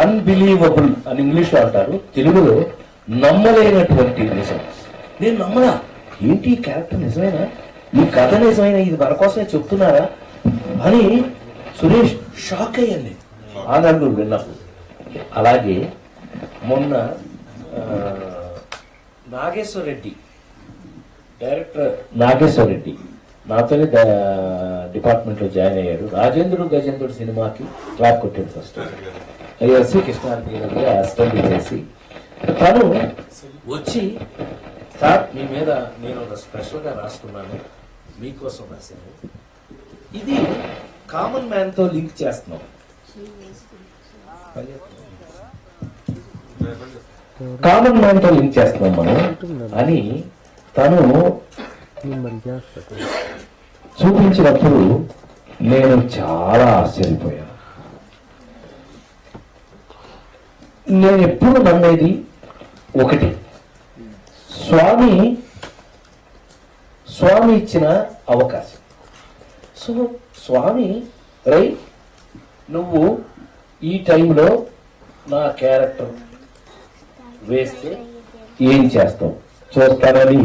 అన్బిలీవబుల్ అని ఇంగ్లీష్లో అంటారు, తెలుగులో నమ్మలేనటువంటి నిజం. నేను నమ్మలా, ఏంటి ఈ క్యారెక్టర్ నిజమేనా, ఈ కథ నిజమైనా, ఇది మన కోసమే చెప్తున్నారా అని సురేష్ షాక్ అయ్యండి ఆ నలుగురు విన్నప్పుడు. అలాగే మొన్న నాగేశ్వర రెడ్డి, డైరెక్టర్ నాగేశ్వర రెడ్డి నాతోనే డిపార్ట్మెంట్లో జాయిన్ అయ్యాడు. రాజేంద్రుడు గజేంద్రుడు సినిమాకి క్లాప్ కొట్టాడు ఫస్ట్. ఎస్వి కృష్ణారెడ్డి గారి అసిస్టెంట్ చేసి తను వచ్చి, సార్ మీ మీద నేను ఒక స్పెషల్గా రాసుకున్నాను, మీకోసం రాశాను, ఇది కామన్ మ్యాన్తో లింక్ చేస్తున్నాం, కామన్ మ్యాన్తో లింక్ చేస్తున్నాం మనం అని తను చూపించినప్పుడు నేను చాలా ఆశ్చర్యపోయాను. నేను ఎప్పుడు నమ్మేది ఒకటి, స్వామి ఇచ్చిన అవకాశం. సో స్వామి నువ్వు ఈ టైంలో నా క్యారెక్టర్ వేస్తే ఏం చేస్తావు చూస్తానని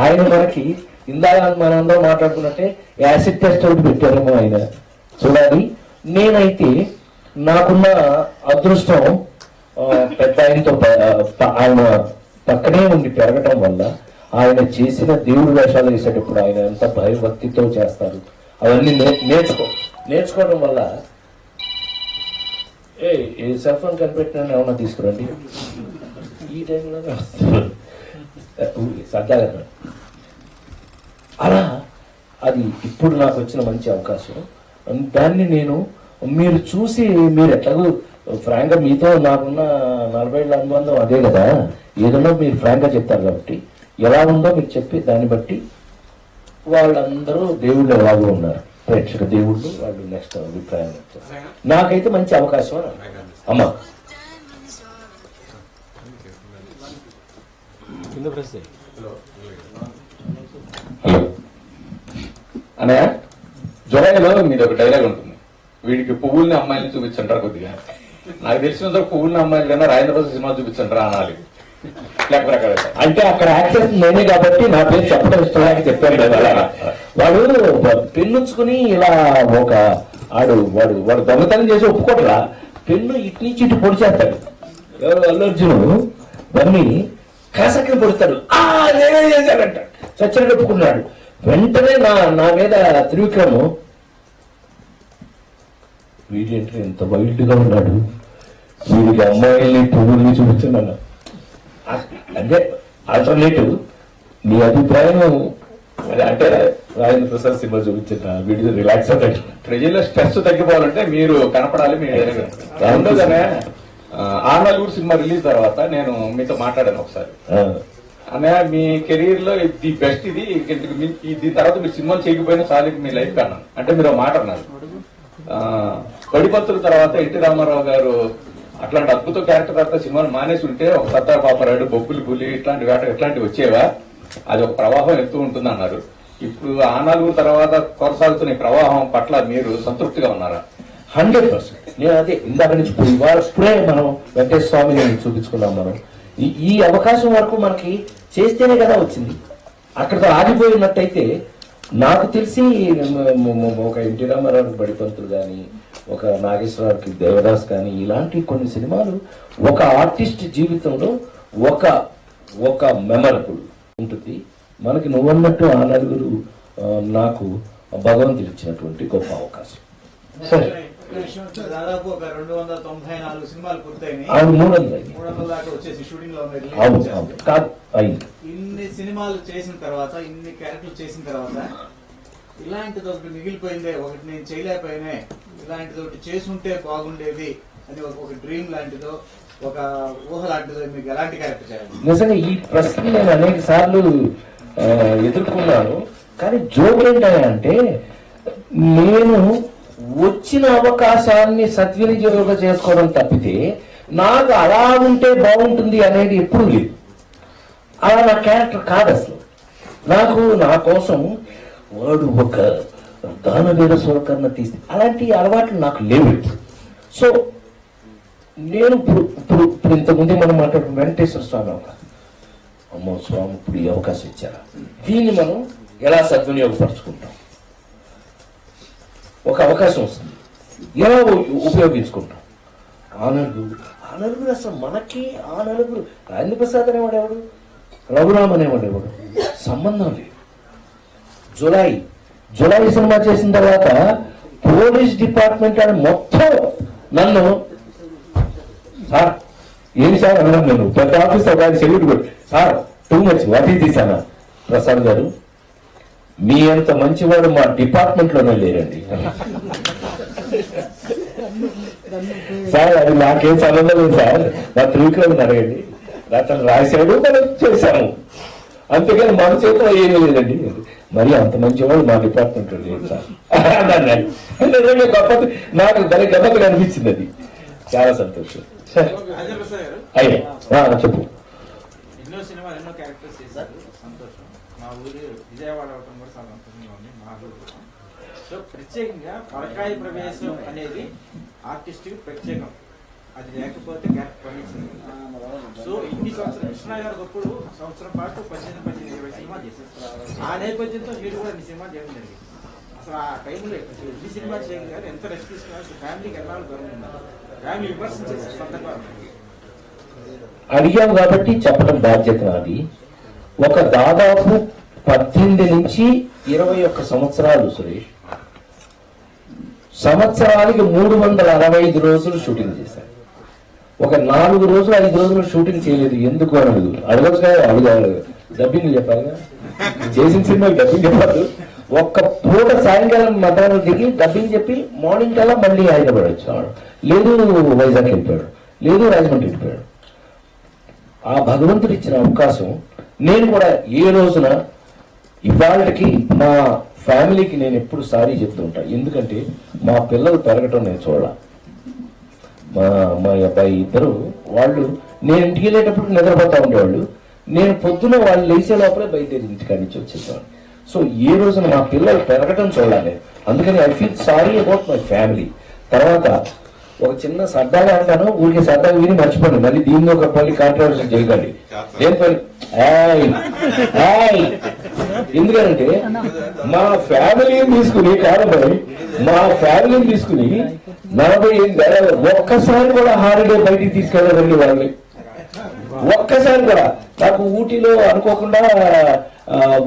ఆయన మనకి ఇందాక మనందరం మాట్లాడుకున్నట్టే యాసిడ్ టెస్ట్ ఒకటి పెట్టారేమో ఆయన చూడాలి. నేనైతే నాకున్న అదృష్టం పెద్ద ఆయనతో ఆయన పక్కనే ఉండి పెరగటం వల్ల ఆయన చేసిన దేవుడి వేషాలు వేసేటప్పుడు ఆయన ఎంత భయభక్తితో చేస్తారు అవన్నీ నేర్చుకోవడం వల్ల ఏ సెల్ ఫోన్ కనిపెట్టిన ఏమన్నా తీసుకురండి ఈ టైంలోనే వస్తున్నారు సరదాగా. అలా అది ఇప్పుడు నాకు వచ్చిన మంచి అవకాశం. దాన్ని నేను మీరు చూసి మీరు ఎట్లాగో ఫ్రాంక్గా మీతో నాకున్న 40 ఏళ్ళ అనుబంధం అదే కదా, ఏదన్నా మీరు ఫ్రాంక్గా చెప్తారు కాబట్టి ఎలా ఉందో మీకు చెప్పి దాన్ని బట్టి వాళ్ళందరూ దేవుళ్ళు ఎలాగో ఉన్నారు, ప్రేక్షక దేవుళ్ళు, వాళ్ళు నెక్స్ట్ అభిప్రాయం చెప్తారు. నాకైతే మంచి అవకాశం అమ్మా.
హలో
అన్నయ్య, జులైలో మీది ఒక డైలాగ్ ఉంటుంది, వీడికి పువ్వుల్ని అమ్మాయిని చూపించంటారు. కొద్దిగా నాకు తెలిసినంత పువ్వుల్ని అమ్మాయిలు కన్నా రాజేంద్ర ప్రసాద్ సినిమా చూపించంటారా అనాలి. లేకపోతే
అంటే అక్కడ యాక్సెస్ నేనే కాబట్టి నా పేరు చెప్పడం ఇష్టం చెప్పాను కదా. వాడు పెన్నుచ్చుకుని ఇలా ఒక వాడు దొంగతనం చేసి ఒప్పుకోట్లా, పెన్ను ఇటు నుంచి ఇటు పొడి చేస్తాడు. ఎవరు అల్లు అర్జును దాన్ని కాసక్కని పొడుస్తాడు, నేనే చేశాడంట, చచ్చని ఒప్పుకున్నాడు. వెంటనే నా మీద త్రివిక్రము, వీడేంటి ఎంత వైల్డ్ గా ఉన్నాడు, వీడికి అమ్మాయిల్ని పువ్వుల్ని చూపించున్నాను. అంటే ఆల్టర్నేటివ్ నీ అభిప్రాయం అంటే రాజేంద్ర ప్రసాద్ సినిమా చూపించిన వీడియో రిలాక్స్ అవుతాడు.
ప్రజల్లో స్ట్రెస్ తగ్గిపోవాలంటే మీరు కనపడాలి. రెండోదనే ఆర్నలూరు సినిమా రిలీజ్ తర్వాత నేను మీతో మాట్లాడాను ఒకసారి. అన్నయ్య, మీ కెరీర్ లో ది బెస్ట్ ఇది, దీని తర్వాత మీరు సినిమాలు చేయకపోయినా చాలు మీ లైఫ్ కన్నా అంటే మీరు మాట అన్నారు. బడిపత్రుల తర్వాత ఎన్టీ రామారావు గారు అట్లాంటి అద్భుత క్యారెక్టర్ తర్వాత సినిమాలు మానేసి ఉంటే ఒక సత్తా పాపరాడు, బొబ్బులు పులి ఇట్లాంటివి వచ్చేవా, అది ఒక ప్రవాహం ఎత్తు ఉంటుంది అన్నారు. ఇప్పుడు ఆనాలుగు తర్వాత కొనసాగుతున్న ఈ ప్రవాహం పట్ల మీరు సంతృప్తిగా ఉన్నారా?
100%. నేను అదే ఇందాక నుంచి ఇప్పుడే మనం వెంకటేశ్వర స్వామిని చూపించుకున్నాం. మనం ఈ అవకాశం వరకు మనకి చేస్తేనే కదా వచ్చింది. అక్కడితో ఆగిపోయినట్టయితే నాకు తెలిసి ఒక ఎన్టీ రామారావు బడిపంతులు కానీ ఒక నాగేశ్వరరావుకి దేవదాస్ కానీ ఇలాంటి కొన్ని సినిమాలు ఒక ఆర్టిస్ట్ జీవితంలో ఒక మెమరబుల్ ఉంటుంది. మనకి నువ్వన్నట్టు ఆ నలుగురు నాకు భగవంతుడు ఇచ్చినటువంటి గొప్ప అవకాశం.
దాదాపు ఒక 294 సినిమాలు పూర్తయినాయి.
300
దాకా వచ్చేసి షూటింగ్ లో
అయింది.
ఇన్ని సినిమాలు చేసిన తర్వాత, ఇన్ని క్యారెక్టర్లు చేసిన తర్వాత ఇలాంటిది ఒకటి మిగిలిపోయిందే, ఒకటి నేను చేయలేకపోయినా ఇలాంటిది ఒకటి చేసుంటే బాగుండేది అని ఒక డ్రీమ్ లాంటిదో, ఒక ఊహ లాంటిదో మీకు ఎలాంటి క్యారెక్టర్ చేయాలి?
నిజంగా ఈ ప్రశ్న నేను అనేక సార్లు ఎదుర్కొన్నాను. కానీ జోక్ ఏంటంటే నేను వచ్చిన అవకాశాన్ని సద్వినియోగం చేసుకోవడం తప్పితే నాకు అలా ఉంటే బాగుంటుంది అనేది ఎప్పుడు లేదు. అలా నా క్యారెక్టర్ కాదు అసలు. నా కోసం వాడు ఒక దానవీర స్వరకర్ణ తీసి అలాంటి అలవాట్లు నాకు లేవు. సో నేను ఇప్పుడు ఇంతకుముందే మనం మాట్లాడుకున్న వెంకటేశ్వర స్వామి అవకాశం, అమ్మో స్వామి ఇప్పుడు ఈ అవకాశం ఇచ్చారా, దీన్ని మనం ఎలా సద్వినియోగపరుచుకుంటాం? ఒక అవకాశం వస్తుంది, ఎలా ఉపయోగించుకుంటాం? ఆ నలుగురు అసలు మనకి ఆ నలుగురు రాజేంద్ర ప్రసాద్ అనేవాడు ఎవడు, రఘురామ్ అనేవాడు ఎవడు, సంబంధం లేదు. జులై సినిమా చేసిన తర్వాత పోలీస్ డిపార్ట్మెంట్ అని మొత్తం నన్ను సార్ ఏమి సార్ అన్నాను. నేను పెద్ద ఆఫీసర్ గారి సెల్యూట్ కొట్టి, sir too much what is this అన్నా. ప్రసాద్ గారు మీ అంత మంచివాడు మా డిపార్ట్మెంట్ లోనే లేరండి సార్. అది నాకేం సంబంధం లేదు సార్, నా త్రివిక్రమ్ అడగండి, అతను రాశాడు మనం చేశాము, అంతేగాని మన చేతిలో ఏమీ లేదండి. మరి అంత మంచివాడు మా డిపార్ట్మెంట్ లో లేదు సార్ నిజంగా గొప్ప, నాకు దాని గమ్మత్తుగా అనిపించింది. అది చాలా సంతోషం. అయ్యా చెప్పు.
ఎన్నో సినిమాలు, ఎన్నో క్యారెక్టర్స్ చేశారు, సంతోషం. మా ఊరు విజయవాడ అవటం కూడా చాలా సంతోషంగా ఉంది మా ఊరు. సో ప్రత్యేకంగా పరకాయ ప్రవేశం అనేది ఆర్టిస్ట్ ప్రత్యేకం, అది లేకపోతే క్యారెక్టర్ పండించింది. సో ఇన్ని సంవత్సరాలు కృష్ణ గారు ఒకప్పుడు సంవత్సరం పాటు 18-20 సినిమా చేసేస్తారు. ఆ నేపథ్యంతో మీరు కూడా ఇన్ని సినిమా చేయడం జరిగింది. అసలు ఆ టైంలో ఎన్ని సినిమా చేయగలిగారు, ఎంత రెస్ట్ తీసుకున్నారు, ఫ్యామిలీకి ఎన్నాళ్ళు దూరం ఉన్నారు, ఫ్యామిలీ విమర్శన చేసే సందర్భాలు
అడిగాం కాబట్టి చెప్పడం బాధ్యత నాది. ఒక దాదాపు 18 నుంచి 21 సంవత్సరాలు సురేష్, సంవత్సరానికి 365 రోజులు షూటింగ్ చేశాను. ఒక 4 రోజులు 5 రోజులు షూటింగ్ చేయలేదు. ఎందుకు అనదు, అడగచ్చు, అడగాలి, డబ్బింగ్ చెప్పాలి, చేసిన సినిమాకి డబ్బింగ్ చెప్పాలి. ఒక్క పూట సాయంకాలం మధ్యాహ్నం దిగి డబ్బింగ్ చెప్పి మార్నింగ్ కల్లా మళ్ళీ హైదరాబాద్ వచ్చాడు, లేదు వైజాగ్ వెళ్ళిపోయాడు, లేదు రాజమండ్రి వెళ్ళిపోయాడు. ఆ భగవంతుడు ఇచ్చిన అవకాశం నేను కూడా ఏ రోజున ఇవాళకి మా ఫ్యామిలీకి నేను ఎప్పుడు సారీ చెప్తూ ఉంటా. ఎందుకంటే మా పిల్లలు పెరగటం నేను చూడాల. మా అబ్బాయి ఇద్దరు వాళ్ళు నేను ఇంటికి వెళ్ళేటప్పుడు నిద్రపోతా ఉండేవాళ్ళు, నేను పొద్దున వాళ్ళు లేచే లోపలే బయలుదేరి ఇంటికాడి నుంచి వచ్చేసేవాళ్ళు. సో ఏ రోజున మా పిల్లలు పెరగటం చూడాలి. అందుకని I feel sorry about my family. తర్వాత ఒక చిన్న సరదాగా అంటాను, ఊరికి సరదాగా విని మర్చిపోండి, మళ్ళీ దీన్ని ఒక పల్లి కాంట్రవర్సీ చేయకండి. దేని పని ఎందుకంటే మా ఫ్యామిలీని తీసుకుని కారణమై మా ఫ్యామిలీని తీసుకుని 45 ఒక్కసారి కూడా హాలిడే బయటికి తీసుకెళ్ళదండి వాళ్ళని. ఒక్కసారి కూడా నాకు ఊటీలో అనుకోకుండా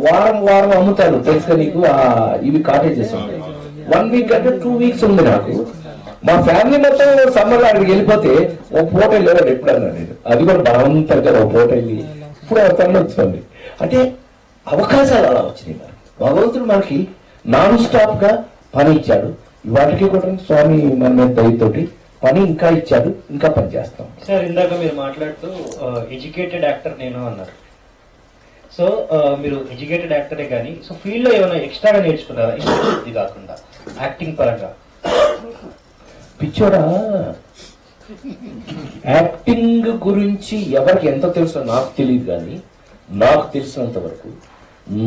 వారం అమ్ముతారు తెలుసుగా నీకు, ఇవి కాటేజెస్ ఉంటాయి. 1 వీక్ అంటే 2 వీక్స్ ఉంది నాకు. మా ఫ్యామిలీ మొత్తం సమ్మర్లో అక్కడికి వెళ్ళిపోతే ఒక పూట వెళ్ళాడు ఎప్పుడన్నా నేను, అది కూడా బలవంతంగా ఒక పూట వెళ్ళి ఇప్పుడు తను వచ్చింది. అంటే అవకాశాలు అలా వచ్చినాయి. భగవంతుడు మనకి నాన్ స్టాప్ గా పని ఇచ్చాడు. వాటికి కూడా స్వామి మన మీద దయతోటి పని ఇంకా ఇచ్చాడు, ఇంకా పని చేస్తాం.
సార్ ఇందాక మీరు మాట్లాడుతూ ఎడ్యుకేటెడ్ యాక్టర్ నేను అన్నారు. సో మీరు ఎడ్యుకేటెడ్ యాక్టరే కానీ సో ఫీల్డ్ లో ఏమైనా ఎక్స్ట్రాగా నేర్చుకున్నారా ఇది కాకుండా యాక్టింగ్ పరంగా?
పిచ్చోడా, యాక్టింగ్ గురించి ఎవరికి ఎంత తెలుసో నాకు తెలియదు, కానీ నాకు తెలిసినంత వరకు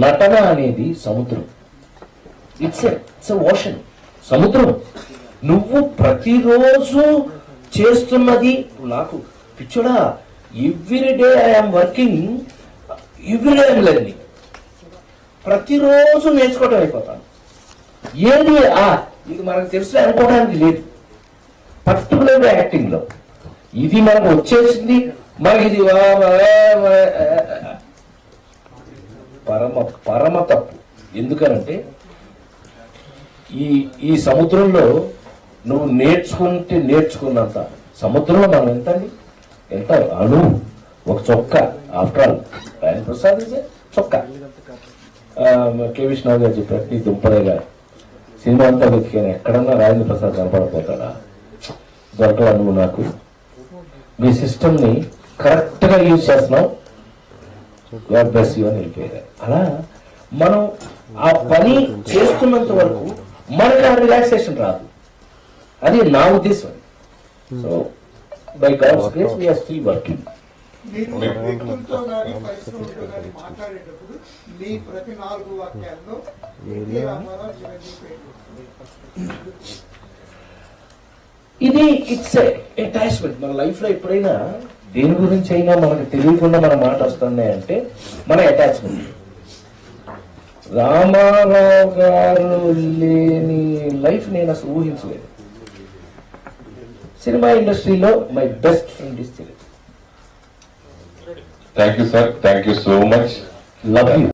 నటన అనేది సముద్రం. ఇట్స్ ఓషన్, సముద్రం. నువ్వు ప్రతిరోజు చేస్తున్నది నాకు పిచ్చోడా, every day I'm working, every day I'm learning. ప్రతిరోజు నేర్చుకోవడం అయిపోతాను. ఏది ఇది మనకు తెలుసు అనుకోవడానికి లేదు. పర్టికులర్గా యాక్టింగ్ లో ఇది మనకు వచ్చేసింది, మనకి ఇది పరమ పరమ తప్పు. ఎందుకనంటే ఈ సముద్రంలో నువ్వు నేర్చుకున్నంత సముద్రంలో మనం ఎంత అణువు, ఒక చొక్క. ఆఫ్టర్ ఆల్ రాజేంద్ర ప్రసాద్ చొక్క. కె విష్ణు గారు చెప్పారు నీ దుంపదేగా సినిమా అంతా వెతికాను, ఎక్కడన్నా రాజేంద్ర ప్రసాద్ కనపడపోతాడా? దొరకలా నువ్వు నాకు. మీ సిస్టమ్ ని కరెక్ట్ గా యూజ్ చేస్తున్నావు, గాడ్ బ్లెస్ యు అని వెళ్ళిపోయారు. అలా మనం ఆ పని చేస్తున్నంత వరకు మనకి ఆ రిలాక్సేషన్ రాదు. అది నా ఉద్దేశం. So by God's grace we are still working.
మీరు వ్యక్తులతో కానీ పరిశ్రమలతో కానీ మాట్లాడేటప్పుడు మీ ప్రతి 4 వాక్యాల్లో ఎన్టీ రామారావు చిరంజీవి పేరు.
ఇది ఇట్స్ అటాచ్మెంట్. మన లైఫ్ లో ఎప్పుడైనా దేని గురించి అయినా మనకు తెలియకుండా మన మాట వస్తున్నాయంటే మన అటాచ్మెంట్. రామారావు గారు లేని లైఫ్ నేను అసలు ఊహించలేదు. సినిమా ఇండస్ట్రీలో my best friend is Chiranjeevi.
Thank you sir, thank you so much.
Love you.